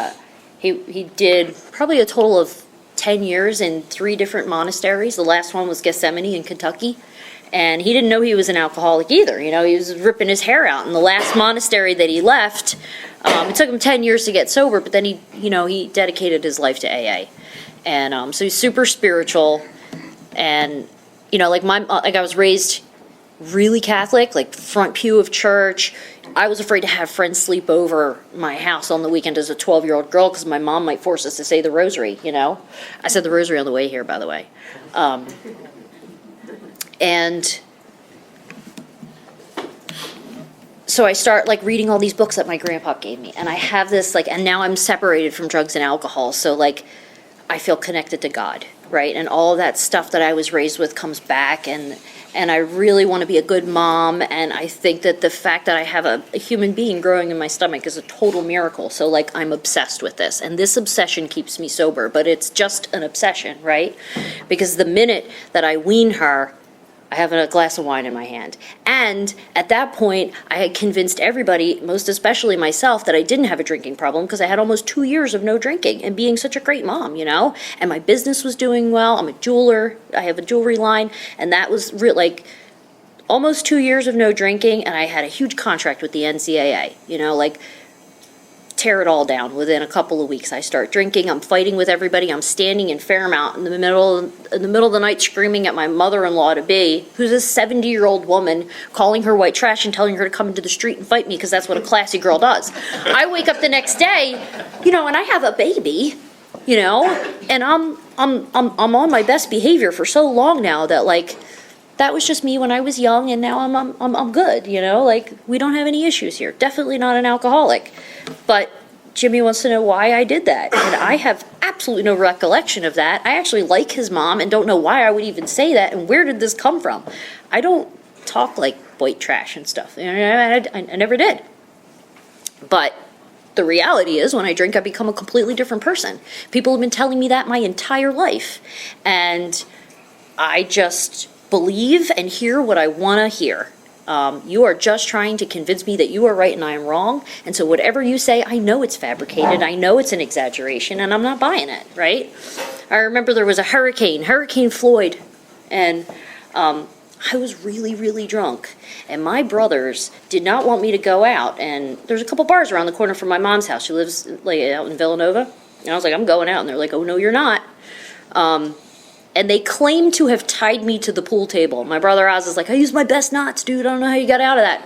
did probably a total of 10 years in 3 different monasteries. The last one was Gethsemane in Kentucky. And he didn't know he was an alcoholic either. He was ripping his hair out. In the last monastery that he left, it took him 10 years to get sober, but then he dedicated his life to AA. And so he's super spiritual. And, I was raised really Catholic, like front pew of church. I was afraid to have friends sleep over my house on the weekend as a 12-year-old girl because my mom might force us to say the rosary, I said the rosary on the way here, by the way. And so I start reading all these books that my grandpa gave me, and I have this and now I'm separated from drugs and alcohol, so I feel connected to God. right? And all of that stuff that I was raised with comes back, and I really want to be a good mom, and I think that the fact that I have a human being growing in my stomach is a total miracle. So, like, I'm obsessed with this, and this obsession keeps me sober, but it's just an obsession, right? Because the minute that I wean her, I have a glass of wine in my hand. And at that point, I had convinced everybody, most especially myself, that I didn't have a drinking problem because I had almost 2 years of no drinking and being such a great mom, you know? And my business was doing well. I'm a jeweler. I have a jewelry line. And that was like almost 2 years of no drinking. And I had a huge contract with the NCAA, you know, like tear it all down. Within a couple of weeks, I start drinking. I'm fighting with everybody. I'm standing in Fairmount in the middle of the night screaming at my mother-in-law to be, who's a 70-year-old woman, calling her white trash and telling her to come into the street and fight me because that's what a classy girl does. I wake up the next day, you know, and I have a baby, you know, and I'm on my best behavior for so long now that, like, that was just me when I was young, and now I'm good, you know, like, we don't have any issues here. Definitely not an alcoholic. But Jimmy wants to know why I did that, and I have absolutely no recollection of that. I actually like his mom and don't know why I would even say that, and where did this come from? I don't talk like white trash and stuff. I never did. But the reality is, when I drink, I become a completely different person. People have been telling me that my entire life, and I just believe and hear what I want to hear. You are just trying to convince me that you are right and I am wrong. And so whatever you say, I know it's fabricated. I know it's an exaggeration, and I'm not buying it, right? I remember there was a Hurricane Floyd, and I was really, really drunk. And my brothers did not want me to go out. And there's a couple bars around the corner from my mom's house. She lives like out in Villanova. And I was like, I'm going out. And they're like, oh, no, you're not. And they claimed to have tied me to the pool table. My brother Oz is like, I used my best knots, dude. I don't know how you got out of that.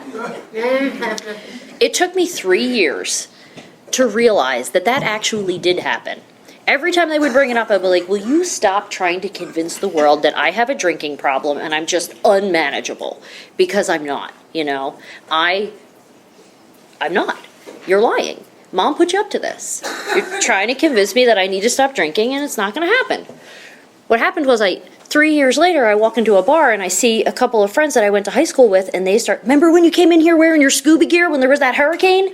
It took me 3 years to realize that that actually did happen. Every time they would bring it up, I'd be like, will you stop trying to convince the world that I have a drinking problem and I'm just unmanageable? Because I'm not, you know. I'm not. You're lying. Mom put you up to this. You're trying to convince me that I need to stop drinking, and it's not going to happen. What happened was 3 years later, I walk into a bar and I see a couple of friends that I went to high school with, and they start, remember when you came in here wearing your scuba gear when there was that hurricane?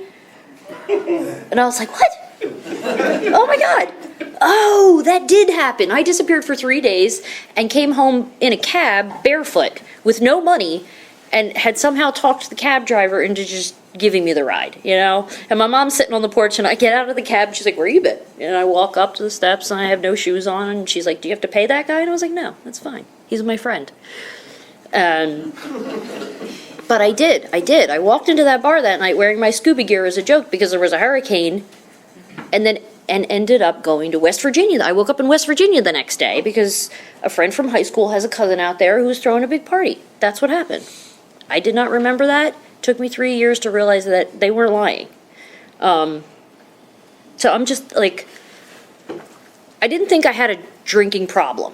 And I was like, what? Oh my God. Oh, that did happen. I disappeared for 3 days and came home in a cab barefoot with no money, and had somehow talked the cab driver into just giving me the ride, you know? And my mom's sitting on the porch, and I get out of the cab, and she's like, where you been? And I walk up to the steps, and I have no shoes on, and she's like, do you have to pay that guy? And I was like, no, that's fine. He's my friend. But I did. I walked into that bar that night wearing my scuba gear as a joke because there was a hurricane, and ended up going to West Virginia. I woke up in West Virginia the next day because a friend from high school has a cousin out there who was throwing a big party. That's what happened. I did not remember that. Took me 3 years to realize that they weren't lying. So I'm just like, I didn't think I had a drinking problem.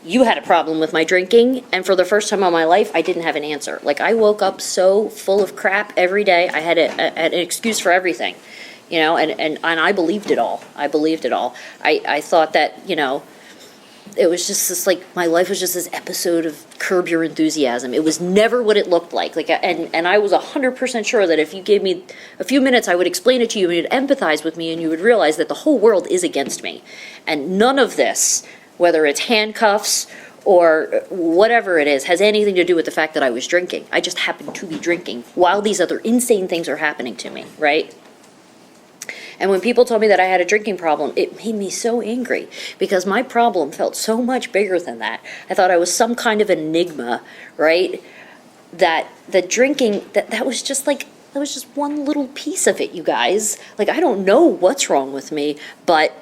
You had a problem with my drinking, and for the first time in my life, I didn't have an answer. Like, I woke up so full of crap every day. I had an excuse for everything, you know, and I believed it all. I thought that, you know, it was just this, like, my life was just this episode of Curb Your Enthusiasm. It was never what it looked like. And I was 100% sure that if you gave me a few minutes, I would explain it to you, and you'd empathize with me, and you would realize that the whole world is against me. And none of this, whether it's handcuffs or whatever it is, has anything to do with the fact that I was drinking. I just happened to be drinking while these other insane things are happening to me, right? And when people told me that I had a drinking problem, it made me so angry because my problem felt so much bigger than that. I thought I was some kind of enigma, right? That the drinking, that was just one little piece of it, you guys. Like, I don't know what's wrong with me, but,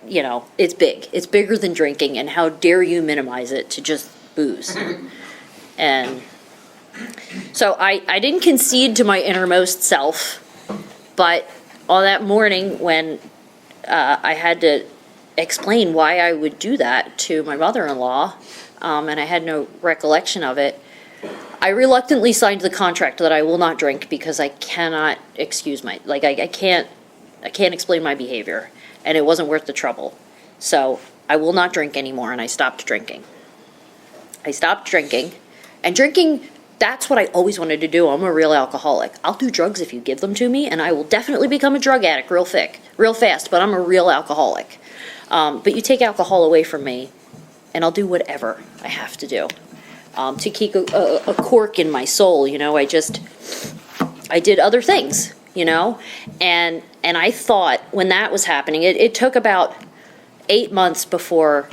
you know, it's big. It's bigger than drinking, and how dare you minimize it to just booze. And so I didn't concede to my innermost self, but all that morning when I had to explain why I would do that to my mother-in-law, and I had no recollection of it, I reluctantly signed the contract that I will not drink because I cannot excuse I can't explain my behavior, and it wasn't worth the trouble. So I will not drink anymore, and I stopped drinking. I stopped drinking, and drinking, that's what I always wanted to do. I'm a real alcoholic. I'll do drugs if you give them to me, and I will definitely become a drug addict real fast, but I'm a real alcoholic. But you take alcohol away from me, and I'll do whatever I have to do to keep a cork in my soul, you know. I did other things, you know, and I thought when that was happening, it took about 8 months before,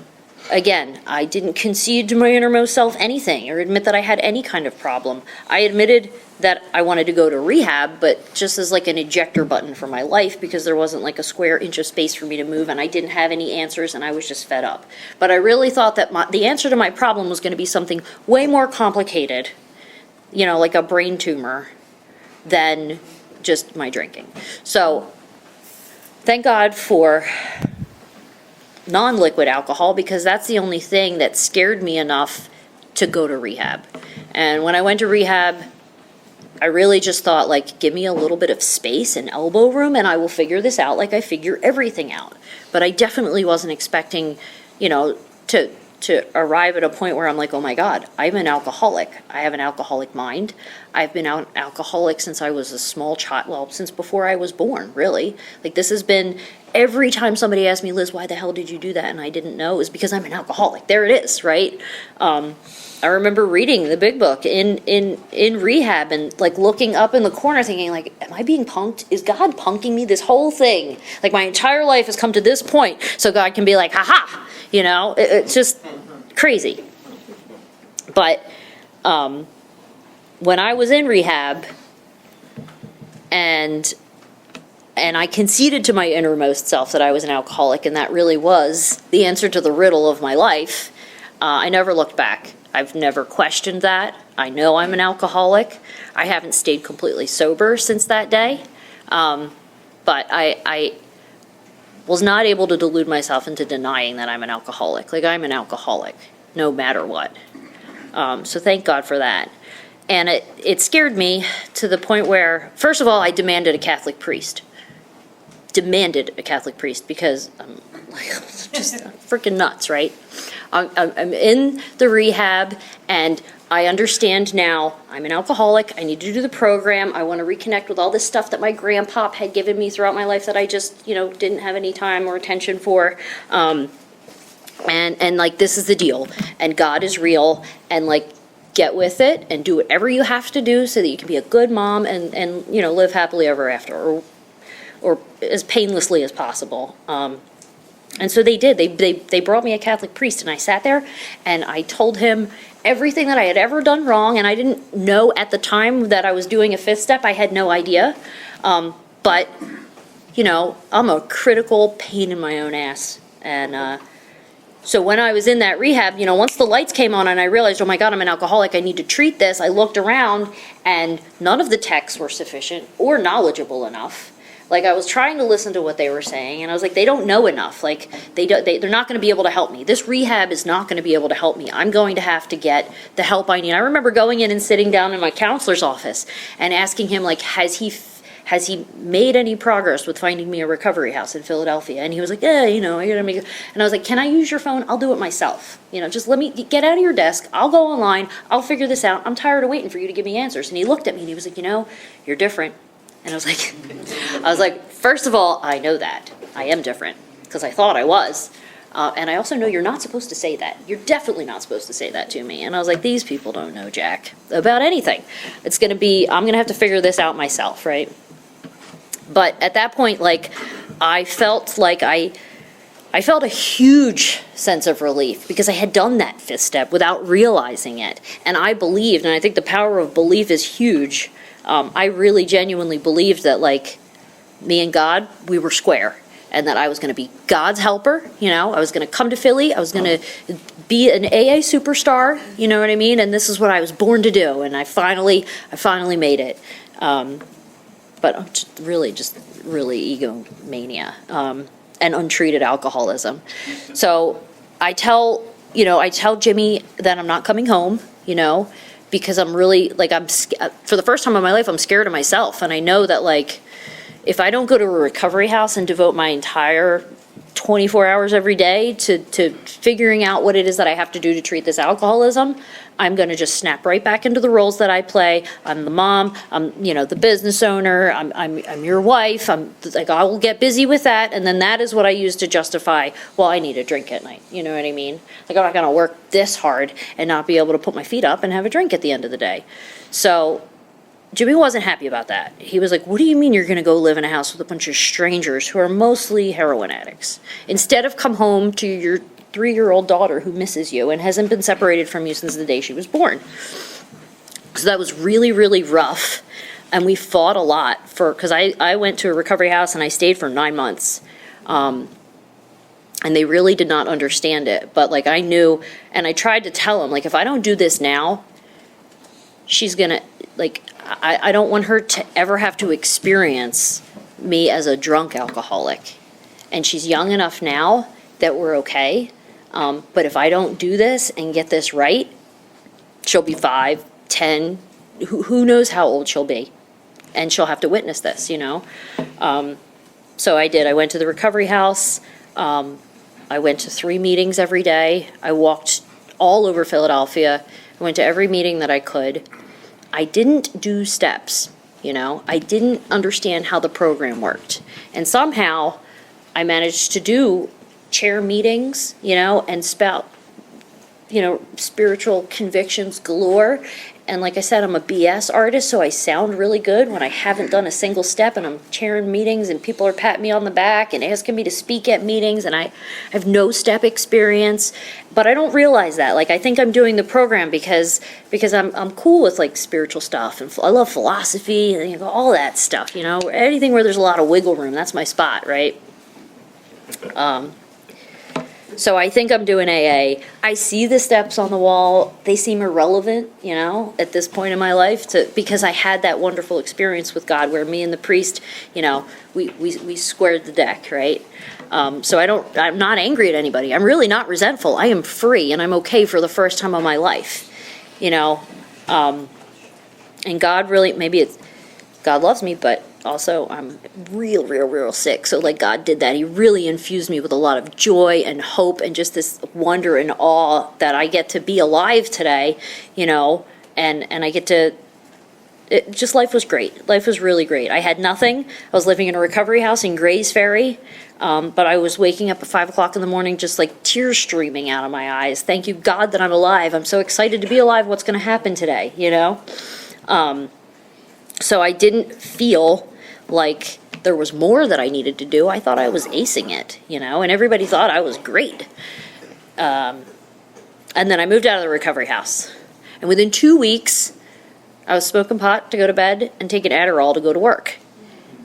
again, I didn't concede to my innermost self anything or admit that I had any kind of problem. I admitted that I wanted to go to rehab, but just as like an ejector button for my life, because there wasn't like a square inch of space for me to move, and I didn't have any answers, and I was just fed up. But I really thought that the answer to my problem was going to be something way more complicated, you know, like a brain tumor, than just my drinking. So thank God for non-liquid alcohol, because that's the only thing that scared me enough to go to rehab. And when I went to rehab, I really just thought, like, give me a little bit of space and elbow room and I will figure this out like I figure everything out. But I definitely wasn't expecting, you know, to arrive at a point where I'm like, oh my God, I'm an alcoholic. I have an alcoholic mind. I've been an alcoholic since I was a small child, well, since before I was born, really. Like, this has been, every time somebody asked me, Liz, why the hell did you do that? And I didn't know, it was because I'm an alcoholic. There it is, right? I remember reading the big book in rehab and like looking up in the corner thinking, like, am I being punked? Is God punking me this whole thing? Like, my entire life has come to this point so God can be like, ha-ha, you know? It's just crazy. But when I was in rehab and I conceded to my innermost self that I was an alcoholic, and that really was the answer to the riddle of my life, I never looked back. I've never questioned that. I know I'm an alcoholic. I haven't stayed completely sober since that day. But I was not able to delude myself into denying that I'm an alcoholic. Like, I'm an alcoholic, no matter what. So thank God for that. And it scared me to the point where, first of all, I demanded a Catholic priest. Because I'm like, just freaking nuts, right? I'm in the rehab, and I understand now I'm an alcoholic. I need to do the program. I want to reconnect with all this stuff that my grandpa had given me throughout my life that I just, you know, didn't have any time or attention for. And like, this is the deal. And God is real. And like, get with it and do whatever you have to do so that you can be a good mom and you know, live happily ever after, or as painlessly as possible. And so they did. They brought me a Catholic priest, and I sat there and I told him everything that I had ever done wrong, and I didn't know at the time that I was doing a fifth step. I had no idea. But, you know, I'm a critical pain in my own ass. And so when I was in that rehab, you know, once the lights came on and I realized, oh my God, I'm an alcoholic, I need to treat this, I looked around and none of the texts were sufficient or knowledgeable enough. Like, I was trying to listen to what they were saying, and I was like, they don't know enough. Like, they're not going to be able to help me. This rehab is not going to be able to help me. I'm going to have to get the help I need. I remember going in and sitting down in my counselor's office and asking him, like, has he made any progress with finding me a recovery house in Philadelphia? And he was like, yeah, you know, I gotta make it. And I was like, can I use your phone? I'll do it myself. You know, just let me get out of your desk. I'll go online. I'll figure this out. I'm tired of waiting for you to give me answers. And he looked at me and he was like, you know, you're different. And I was like, first of all, I know that. I am different, because I thought I was. And I also know you're not supposed to say that. You're definitely not supposed to say that to me. And I was like, these people don't know jack about anything. I'm going to have to figure this out myself, right? But at that point, like, I felt like I felt a huge sense of relief because I had done that fifth step without realizing it. And I believed, and I think the power of belief is huge. I really genuinely believed that, like, me and God, we were square, and that I was going to be God's helper. You know, I was going to come to Philly. I was going to be an AA superstar. You know what I mean? And this is what I was born to do. And I finally made it. But I'm just really egomania and untreated alcoholism. So I tell Jimmy that I'm not coming home. You know. Because I'm really, like, for the first time in my life, I'm scared of myself. And I know that, like, if I don't go to a recovery house and devote my entire 24 hours every day to figuring out what it is that I have to do to treat this alcoholism, I'm going to just snap right back into the roles that I play. I'm the mom, I'm, the business owner, I'm your wife, I'm like, I will get busy with that, and then that is what I use to justify, well, I need a drink at night, you know what I mean? Like, I'm not going to work this hard and not be able to put my feet up and have a drink at the end of the day. So Jimmy wasn't happy about that. He was like, what do you mean you're going to go live in a house with a bunch of strangers who are mostly heroin addicts? Instead of come home to your 3-year-old daughter who misses you and hasn't been separated from you since the day she was born. So that was really, really rough. And we fought a lot because I went to a recovery house and I stayed for 9 months. And they really did not understand it. But like I knew, and I tried to tell them, like, if I don't do this now, she's going to, like, I don't want her to ever have to experience me as a drunk alcoholic. And she's young enough now that we're okay. But if I don't do this and get this right, she'll be 5, 10, who knows how old she'll be. And she'll have to witness this, So I did. I went to the recovery house. I went to 3 meetings every day. I walked all over Philadelphia. I went to every meeting that I could. I didn't do steps, I didn't understand how the program worked. And somehow I managed to do chair meetings, and spout, spiritual convictions galore. And like I said, I'm a BS artist, so I sound really good when I haven't done a single step and I'm chairing meetings and people are patting me on the back and asking me to speak at meetings and I have no step experience. But I don't realize that. Like, I think I'm doing the program because I'm cool with like spiritual stuff and I love philosophy and all that stuff, anything where there's a lot of wiggle room, that's my spot, right? So I think I'm doing AA. I see the steps on the wall. They seem irrelevant, at this point in my life because I had that wonderful experience with God where me and the priest, we squared the deck, right? So I'm not angry at anybody. I'm really not resentful. I am free and I'm okay for the first time of my life, and God really, God loves me, but also I'm real sick. So like God did that. He really infused me with a lot of joy and hope and just this wonder and awe that I get to be alive today, and I get to, life was great. Life was really great. I had nothing. I was living in a recovery house in Grays Ferry, but I was waking up at 5 o'clock in the morning, just like tears streaming out of my eyes. Thank you, God, that I'm alive. I'm so excited to be alive. What's going to happen today, So I didn't feel like there was more that I needed to do. I thought I was acing it, and everybody thought I was great. And then I moved out of the recovery house. And within 2 weeks, I was smoking pot to go to bed and taking Adderall to go to work.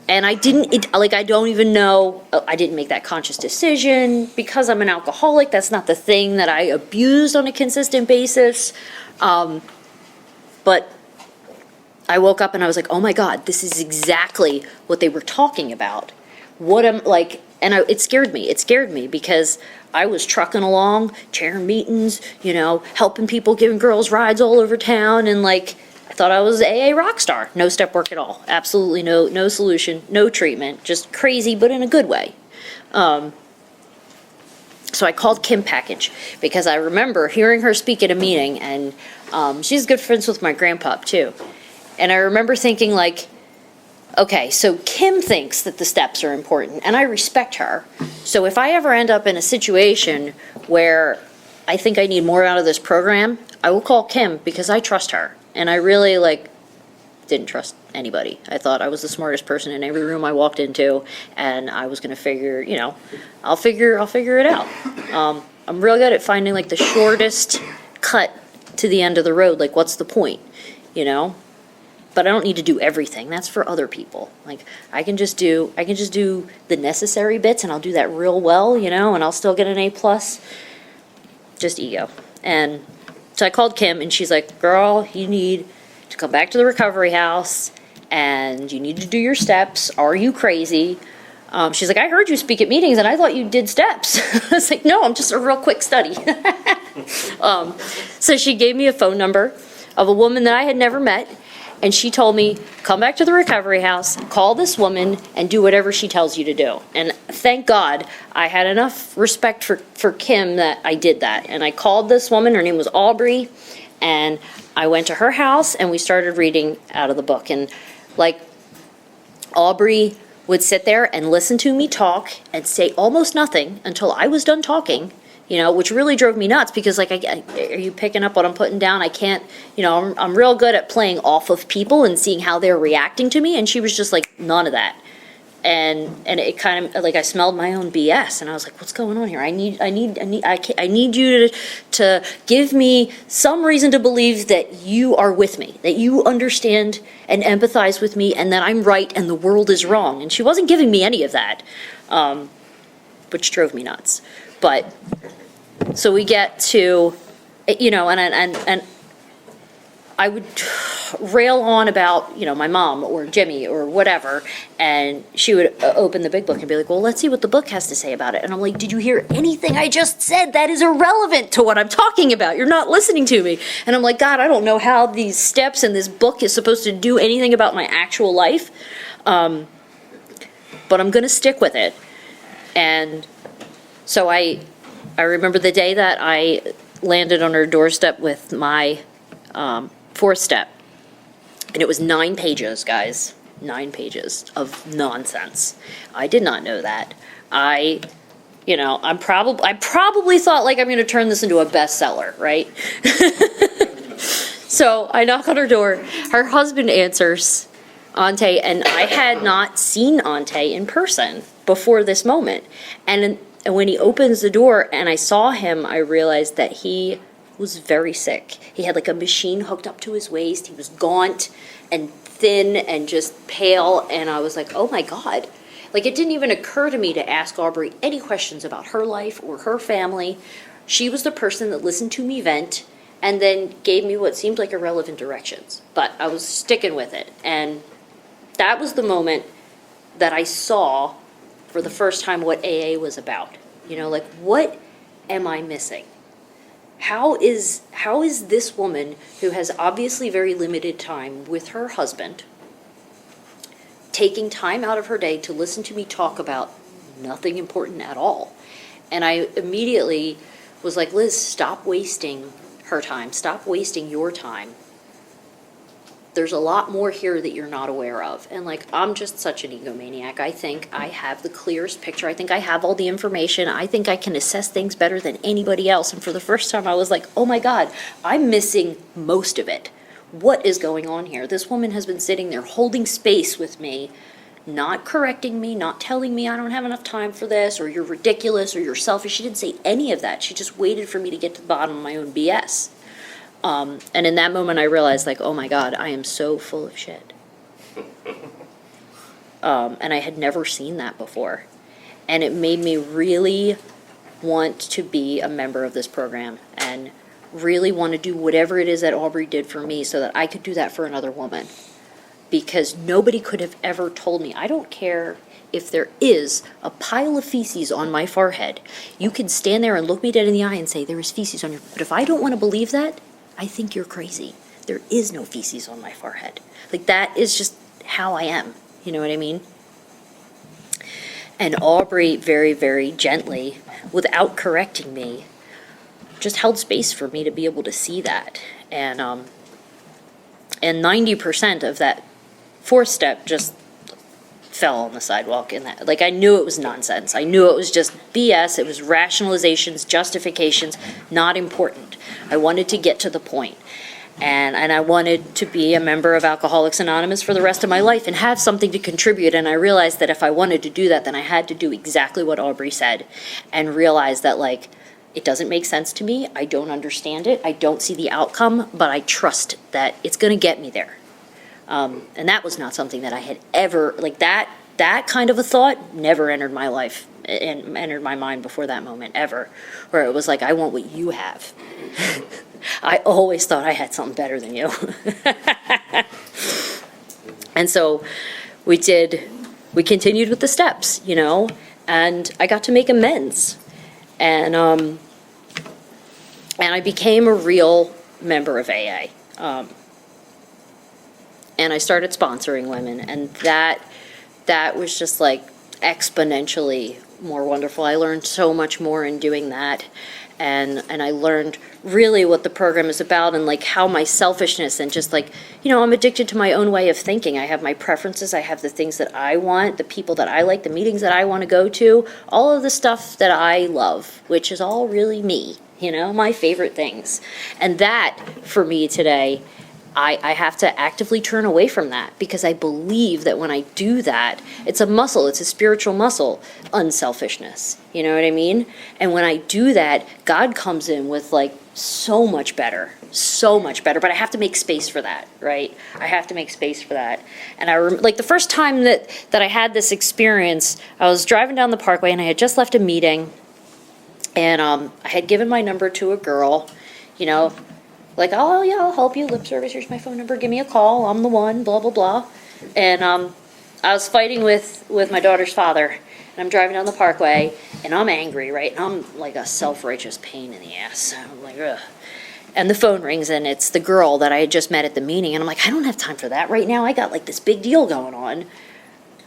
And I don't even know, I didn't make that conscious decision. Because I'm an alcoholic, that's not the thing that I abused on a consistent basis. But I woke up and I was like, oh my God, this is exactly what they were talking about. It scared me. It scared me because I was trucking along, chairing meetings, helping people, giving girls rides all over town. And I thought I was AA rock star. No step work at all. Absolutely no solution, no treatment, just crazy, but in a good way. So I called Kim Package because I remember hearing her speak at a meeting, and she's good friends with my grandpa too. And I remember thinking okay, so Kim thinks that the steps are important, and I respect her. So if I ever end up in a situation where I think I need more out of this program, I will call Kim because I trust her. And I really didn't trust anybody. I thought I was the smartest person in every room I walked into, and I was going to figure, I'll figure it out. I'm real good at finding the shortest cut to the end of the road. What's the point, But I don't need to do everything. That's for other people. I can just do the necessary bits, and I'll do that real well, and I'll still get an A+. Just ego. And so I called Kim, and she's like, girl, you need to come back to the recovery house, and you need to do your steps. Are you crazy? She's like, I heard you speak at meetings, and I thought you did steps. I was like, no, I'm just a real quick study. So she gave me a phone number of a woman that I had never met, And she told me, come back to the recovery house, call this woman, and do whatever she tells you to do. And thank God I had enough respect for Kim that I did that. And I called this woman, her name was Aubrey, and I went to her house and we started reading out of the book. And like, Aubrey would sit there and listen to me talk and say almost nothing until I was done talking, you know, which really drove me nuts because, like, are you picking up what I'm putting down? I can't, you know, I'm real good at playing off of people and seeing how they're reacting to me, and she was just like, none of that. And it kind of, like, I smelled my own BS, and I was like, what's going on here? I need you to give me some reason to believe that you are with me, that you understand and empathize with me, and that I'm right and the world is wrong. And she wasn't giving me any of that, which drove me nuts. But, so we get to, you know, and I would rail on about, you know, my mom or Jimmy or whatever, and she would open the big book and be like, well, let's see what the book has to say about it. And I'm like, did you hear anything I just said? That is irrelevant to what I'm talking about. You're not listening to me. And I'm like, God, I don't know how these steps in this book is supposed to do anything about my actual life, but I'm going to stick with it. And so I remember the day that I landed on her doorstep with my fourth step. And it was 9 pages, guys. 9 pages of nonsense. I did not know that. I probably thought, like, I'm going to turn this into a bestseller, right? So I knock on her door. Her husband answers, Ante, and I had not seen Ante in person before this moment. And when he opens the door and I saw him, I realized that he was very sick. He had like a machine hooked up to his waist. He was gaunt and thin and just pale. And I was like, oh my God. Like, it didn't even occur to me to ask Aubrey any questions about her life or her family. She was the person that listened to me vent and then gave me what seemed like irrelevant directions. But I was sticking with it. And that was the moment that I saw for the first time what AA was about. You know, like, what am I missing? How is this woman who has obviously very limited time with her husband taking time out of her day to listen to me talk about nothing important at all? And I immediately was like, Liz, stop wasting her time. Stop wasting your time. There's a lot more here that you're not aware of. And like, I'm just such an egomaniac. I think I have the clearest picture. I think I have all the information. I think I can assess things better than anybody else. And for the first time, I was like, oh my God, I'm missing most of it. What is going on here? This woman has been sitting there holding space with me, not correcting me, not telling me I don't have enough time for this, or you're ridiculous, or you're selfish. She didn't say any of that. She just waited for me to get to the bottom of my own BS. And in that moment, I realized, like, oh my God, I am so full of shit. And I had never seen that before. And it made me really want to be a member of this program and really want to do whatever it is that Aubrey did for me so that I could do that for another woman. Because nobody could have ever told me, I don't care if there is a pile of feces on my forehead. You can stand there and look me dead in the eye and say, there is feces on your, but if I don't want to believe that, I think you're crazy. There is no feces on my forehead. Like, that is just how I am. You know what I mean? And Aubrey very, very gently, without correcting me, just held space for me to be able to see that. And 90% of that fourth step just fell on the sidewalk. In that, like, I knew it was nonsense. I knew it was just BS. It was rationalizations, justifications, not important. I wanted to get to the point. And I wanted to be a member of Alcoholics Anonymous for the rest of my life and have something to contribute. And I realized that if I wanted to do that, then I had to do exactly what Aubrey said and realize that, like, it doesn't make sense to me. I don't understand it. I don't see the outcome, but I trust that it's going to get me there. And that was not something that I had ever, like, that kind of a thought never entered my life and entered my mind before that moment, ever, where it was like, I want what you have. I always thought I had something better than you. And so we continued with the steps, you know, and I got to make amends. And I became a real member of AA. and I started sponsoring women, and that was just like exponentially more wonderful. I learned so much more in doing that, and I learned really what the program is about, and like how my selfishness and just like, I'm addicted to my own way of thinking. I have my preferences, I have the things that I want, the people that I like, the meetings that I want to go to, all of the stuff that I love, which is all really me, my favorite things. And that, for me today, I have to actively turn away from that, because I believe that when I do that, it's a muscle, it's a spiritual muscle, unselfishness. You know what I mean? And when I do that, God comes in with like so much better. But I have to make space for that, right? I have to make space for that. And like the first time that I had this experience, I was driving down the parkway and I had just left a meeting, and I had given my number to a girl, like, oh, yeah, I'll help you, lip service, here's my phone number, give me a call, I'm the one, blah, blah, blah. And I was fighting with my daughter's father, and I'm driving down the parkway, and I'm angry, right? And I'm like a self-righteous pain in the ass. I'm like, ugh. And the phone rings, and it's the girl that I had just met at the meeting, and I'm like, I don't have time for that right now. I got like this big deal going on.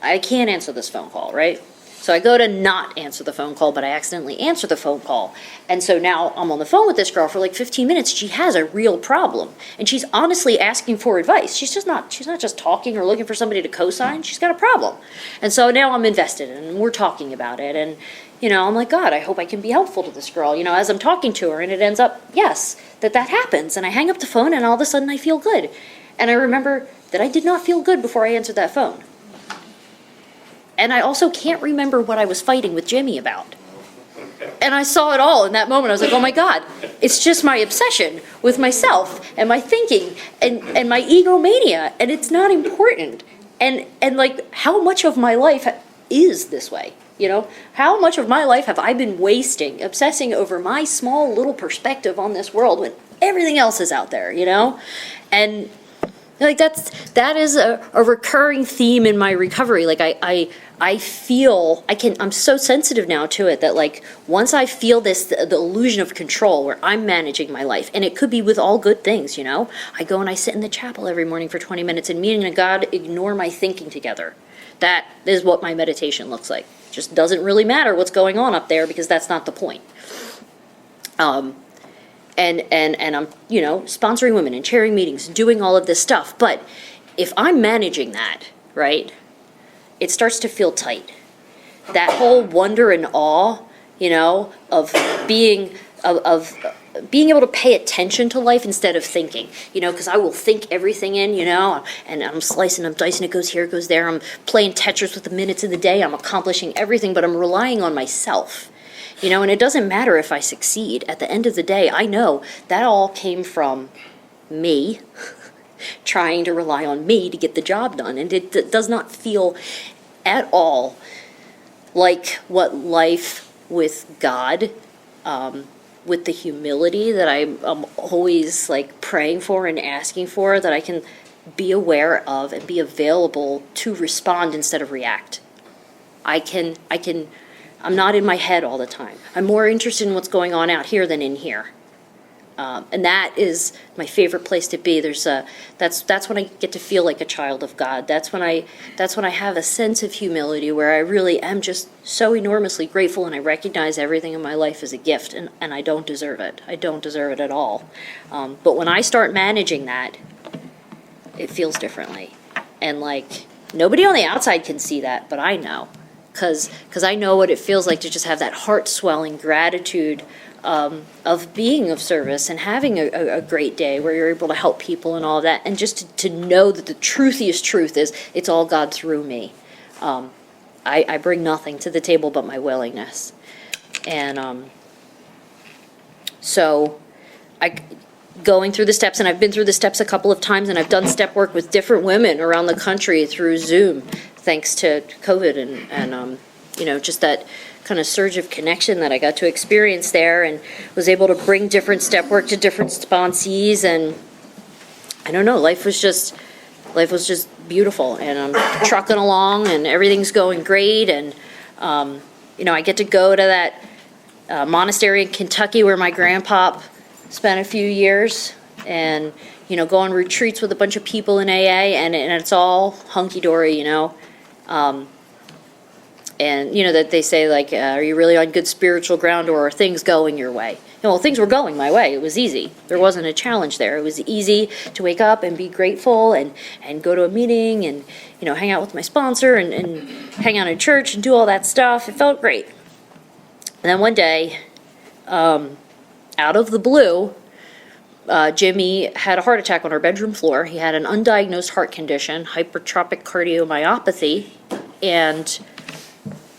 I can't answer this phone call, right? So I go to not answer the phone call, but I accidentally answer the phone call. And so now I'm on the phone with this girl for like 15 minutes. She has a real problem, and she's honestly asking for advice. She's not just talking or looking for somebody to co-sign. She's got a problem. And so now I'm invested, and we're talking about it. And, I'm like, God, I hope I can be helpful to this girl, as I'm talking to her. And it ends up, yes, that happens. And I hang up the phone, and all of a sudden I feel good. And I remember that I did not feel good before I answered that phone. And I also can't remember what I was fighting with Jimmy about. And I saw it all in that moment. I was like, oh my God, it's just my obsession with myself and my thinking and my egomania, and it's not important. And like, how much of my life is this way? How much of my life have I been wasting, obsessing over my small little perspective on this world when everything else is out there, And like that is a recurring theme in my recovery. Like I feel I'm so sensitive now to it that like once I feel the illusion of control where I'm managing my life, and it could be with all good things, I go and I sit in the chapel every morning for 20 minutes and me and God ignore my thinking together. That is what my meditation looks like. Just doesn't really matter what's going on up there, because that's not the point. And I'm, sponsoring women and chairing meetings and doing all of this stuff. But if I'm managing that, right, it starts to feel tight. That whole wonder and awe, of being able to pay attention to life instead of thinking, because I will think everything in, and I'm slicing, I'm dicing, it goes here, it goes there. I'm playing Tetris with the minutes of the day. I'm accomplishing everything, but I'm relying on myself. And it doesn't matter if I succeed. At the end of the day, I know that all came from me trying to rely on me to get the job done. And it does not feel at all like what life with God, with the humility that I'm always like praying for and asking for, that I can be aware of and be available to respond instead of react. I'm not in my head all the time. I'm more interested in what's going on out here than in here. And that is my favorite place to be. That's when I get to feel like a child of God. That's when I have a sense of humility where I really am just so enormously grateful, and I recognize everything in my life as a gift, and I don't deserve it. I don't deserve it at all. But when I start managing that, it feels differently. And like, nobody on the outside can see that, but I know. Because I know what it feels like to just have that heart-swelling gratitude of being of service and having a great day where you're able to help people and all of that. And just to know that the truthiest truth is it's all God through me. I bring nothing to the table but my willingness. And so going through the steps, and I've been through the steps a couple of times, and I've done step work with different women around the country through Zoom, thanks to COVID and just that kind of surge of connection that I got to experience there, and was able to bring different step work to different sponsees. And I don't know, life was just beautiful, and I'm trucking along and everything's going great. And I get to go to that monastery in Kentucky where my grandpa spent a few years, and go on retreats with a bunch of people in AA, and it's all hunky-dory, and, that they say, like, are you really on good spiritual ground, or are things going your way? Well, things were going my way. It was easy. There wasn't a challenge there. It was easy to wake up and be grateful and go to a meeting and, hang out with my sponsor and hang out in church and do all that stuff. It felt great. And then one day, out of the blue, Jimmy had a heart attack on our bedroom floor. He had an undiagnosed heart condition, hypertrophic cardiomyopathy, and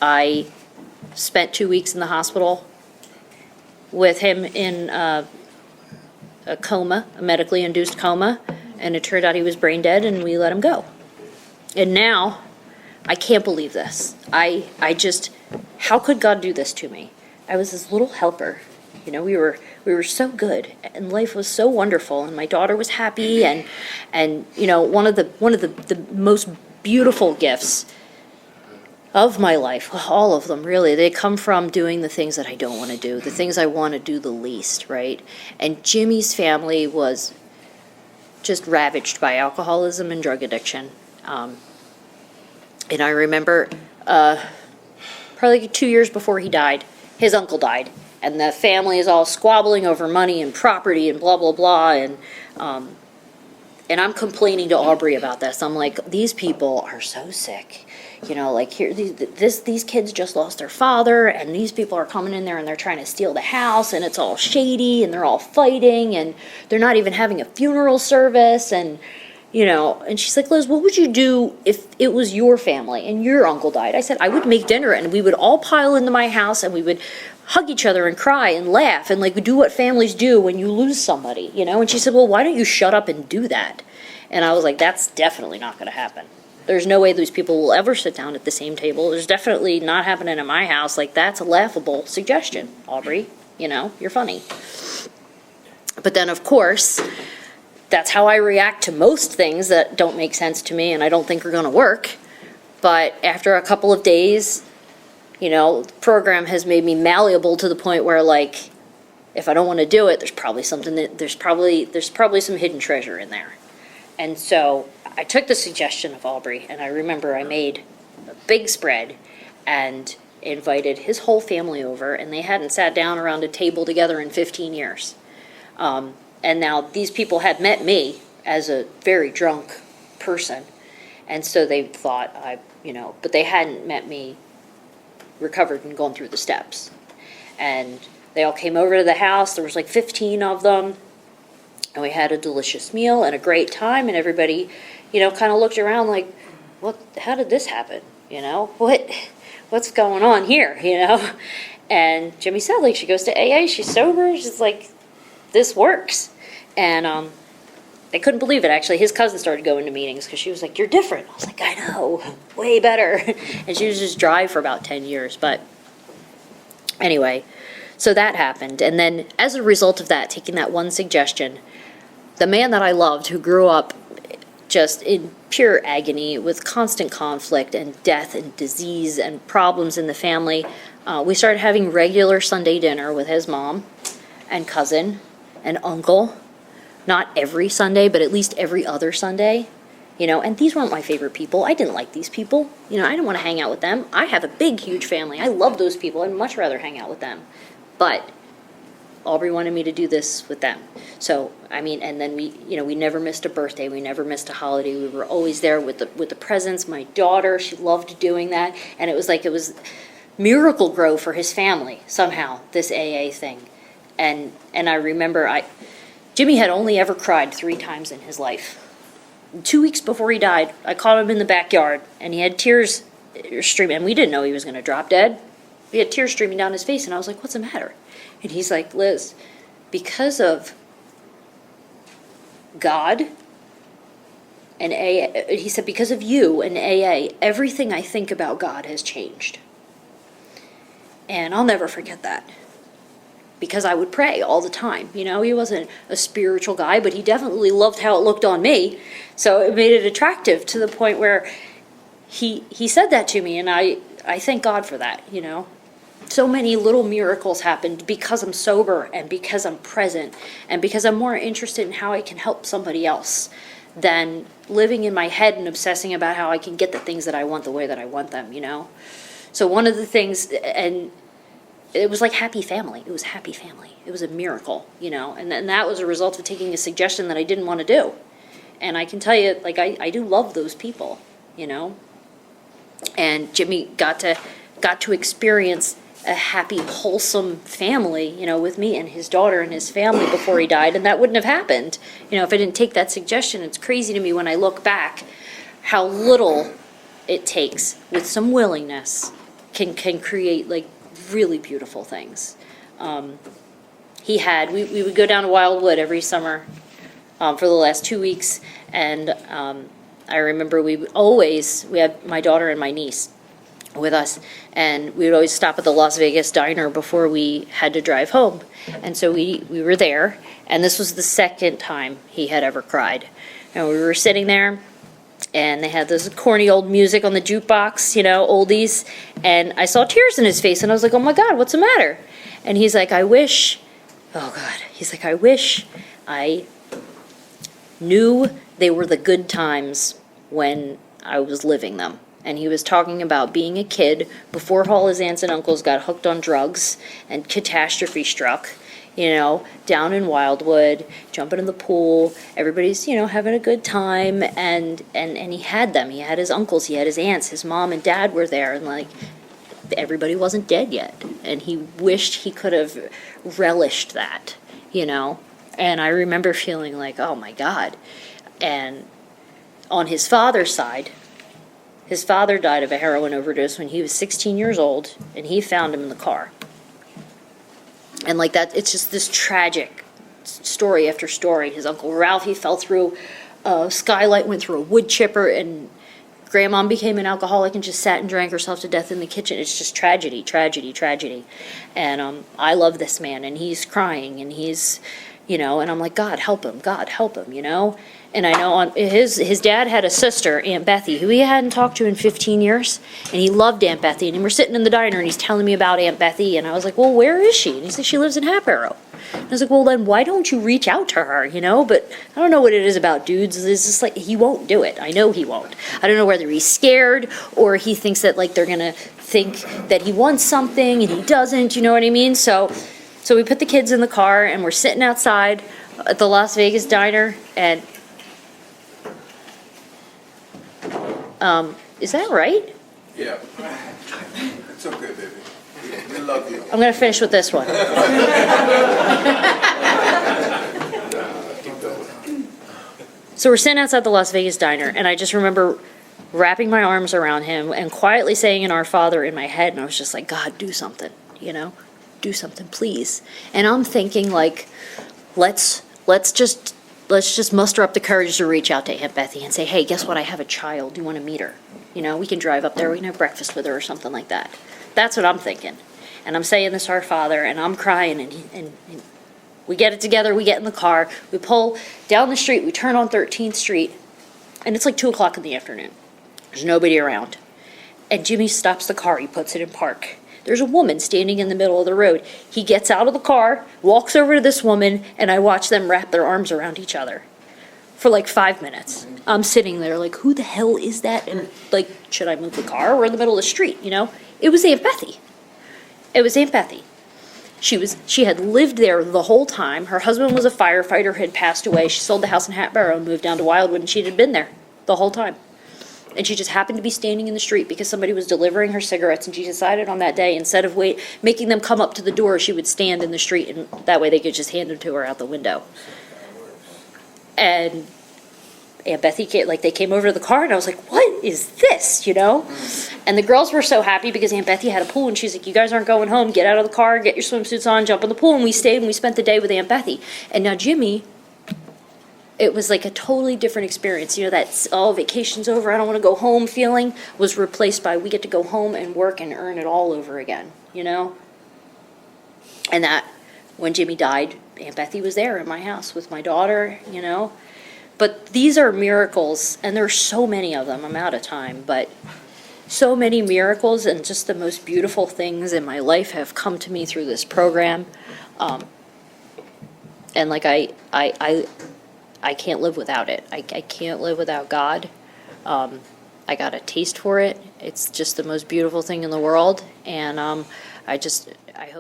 I spent 2 weeks in the hospital with him in a coma, a medically induced coma, and it turned out he was brain dead, and we let him go. And now, I can't believe this. I just, how could God do this to me? I was this little helper. We were so good, and life was so wonderful, and my daughter was happy, and one of the most beautiful gifts of my life, all of them really, they come from doing the things that I don't want to do, the things I want to do the least, right? And Jimmy's family was just ravaged by alcoholism and drug addiction. And I remember probably 2 years before he died, his uncle died. And the family is all squabbling over money and property and blah, blah, blah. And I'm complaining to Aubrey about this. I'm like, these people are so sick. Like here, these kids just lost their father, and these people are coming in there and they're trying to steal the house, and it's all shady, and they're all fighting, and they're not even having a funeral service, and and she's like, Liz, what would you do if it was your family and your uncle died? I said, I would make dinner, and we would all pile into my house, and we would hug each other and cry and laugh and like do what families do when you lose somebody, And she said, well, why don't you shut up and do that? And I was like, that's definitely not going to happen. There's no way those people will ever sit down at the same table. There's definitely not happening in my house. Like, that's a laughable suggestion, Aubrey. You're funny. But then, of course, that's how I react to most things that don't make sense to me and I don't think are going to work. But after a couple of days, the program has made me malleable to the point where, like, if I don't want to do it, there's probably some hidden treasure in there. And so I took the suggestion of Aubrey, and I remember I made a big spread and invited his whole family over, and they hadn't sat down around a table together in 15 years. And now these people had met me as a very drunk person, and so they thought but they hadn't met me recovered and gone through the steps. And they all came over to the house. There was like 15 of them. And we had a delicious meal and a great time, and everybody, kind of looked around like, how did this happen? What's going on here, And Jimmy said, like, she goes to AA, she's sober, she's like, this works. And they couldn't believe it, actually. His cousin started going to meetings because she was like, you're different. I was like, I know, way better. And she was just dry for about 10 years. But anyway, so that happened. And then as a result of that, taking that one suggestion, the man that I loved, who grew up just in pure agony with constant conflict and death and disease and problems in the family, we started having regular Sunday dinner with his mom and cousin and uncle. Not every Sunday, but at least every other Sunday. And these weren't my favorite people. I didn't like these people. I didn't want to hang out with them. I have a big, huge family. I love those people. I'd much rather hang out with them. But Aubrey wanted me to do this with them. So, and then we never missed a birthday. We never missed a holiday. We were always there with the presents. My daughter, she loved doing that. And it was Miracle Grow for his family, somehow, this AA thing. And I remember Jimmy had only ever cried 3 times in his life. 2 weeks before he died, I caught him in the backyard, and he had tears streaming, and we didn't know he was going to drop dead. He had tears streaming down his face, and I was like, what's the matter? And he's like, Liz, because of God and AA, he said, because of you and AA, everything I think about God has changed. And I'll never forget that. Because I would pray all the time. He wasn't a spiritual guy, but he definitely loved how it looked on me. So it made it attractive to the point where he said that to me, and I thank God for that, so many little miracles happened because I'm sober and because I'm present and because I'm more interested in how I can help somebody else than living in my head and obsessing about how I can get the things that I want the way that I want them, you know? So one of the things, and it was like happy family. It was happy family. It was a miracle, you know? And that was a result of taking a suggestion that I didn't want to do. And I can tell you, like, I do love those people, you know? And Jimmy got to experience a happy, wholesome family, you know, with me and his daughter and his family before he died, and that wouldn't have happened, you know, if I didn't take that suggestion. It's crazy to me when I look back how little it takes with some willingness can create, like, really beautiful things. We would go down to Wildwood every summer for the last 2 weeks, and I remember we had my daughter and my niece with us, and we would always stop at the Las Vegas diner before we had to drive home. And so we were there, and this was the second time he had ever cried. And we were sitting there, and they had this corny old music on the jukebox, you know, oldies, and I saw tears in his face, and I was like, oh my God, what's the matter? And he's like, I wish I knew they were the good times when I was living them. And he was talking about being a kid before all his aunts and uncles got hooked on drugs and catastrophe struck, you know, down in Wildwood, jumping in the pool, everybody's, you know, having a good time, and he had them. He had his uncles, he had his aunts, his mom and dad were there, and, like, everybody wasn't dead yet. And he wished he could have relished that, you know. And I remember feeling like, oh my God. And on his father's side, his father died of a heroin overdose when he was 16 years old, and he found him in the car. And like that, it's just this tragic story after story. His Uncle Ralphie fell through a skylight, went through a wood chipper, and Grandma became an alcoholic and just sat and drank herself to death in the kitchen. It's just tragedy, tragedy, tragedy. And I love this man, and he's crying, and he's, you know, and I'm like, God help him, you know? And I know his dad had a sister, Aunt Bethy, who he hadn't talked to in 15 years, and he loved Aunt Bethy. And we're sitting in the diner, and he's telling me about Aunt Bethy, and I was like, well, where is she? And he said, she lives in Hatboro. And I was like, well, then why don't you reach out to her, you know? But I don't know what it is about dudes. It's just like, he won't do it. I know he won't. I don't know whether he's scared or he thinks that, like, they're going to think that he wants something and he doesn't, you know what I mean? So we put the kids in the car, and we're sitting outside at the Las Vegas diner, and is that right? Yeah. It's okay, baby. We love you. I'm going to finish with this one. So we're sitting outside the Las Vegas diner, and I just remember wrapping my arms around him and quietly saying "in Our Father" in my head, and I was just like, God, do something, you know? Do something, please. And I'm thinking, like, let's just muster up the courage to reach out to Aunt Bethy and say, hey, guess what? I have a child. Do you want to meet her? You know, we can drive up there. We can have breakfast with her or something like that. That's what I'm thinking. And I'm saying this to Our Father, and I'm crying, and we get it together. We get in the car. We pull down the street. We turn on 13th Street, and it's like 2 o'clock in the afternoon. There's nobody around. And Jimmy stops the car. He puts it in park. There's a woman standing in the middle of the road. He gets out of the car, walks over to this woman, and I watch them wrap their arms around each other for like 5 minutes. I'm sitting there like, who the hell is that? And like, should I move the car? We're in the middle of the street, you know? It was Aunt Bethy. It was Aunt Bethy. She had lived there the whole time. Her husband was a firefighter, had passed away. She sold the house in Hatboro and moved down to Wildwood, and she had been there the whole time. And she just happened to be standing in the street because somebody was delivering her cigarettes, and she decided on that day, instead of making them come up to the door, she would stand in the street, and that way they could just hand them to her out the window. And Aunt Bethy they came over to the car, and I was like, what is this, you know? And the girls were so happy because Aunt Bethy had a pool, and she's like, you guys aren't going home, get out of the car, get your swimsuits on, jump in the pool. And we stayed, and we spent the day with Aunt Bethy. And now Jimmy, it was like a totally different experience. You know, that, oh, vacation's over, I don't want to go home feeling was replaced by we get to go home and work and earn it all over again, you know? And that, when Jimmy died, Aunt Bethy was there in my house with my daughter, you know? But these are miracles, and there are so many of them. I'm out of time, but so many miracles and just the most beautiful things in my life have come to me through this program. And like I can't live without it. I can't live without God. I got a taste for it. It's just the most beautiful thing in the world, and I hope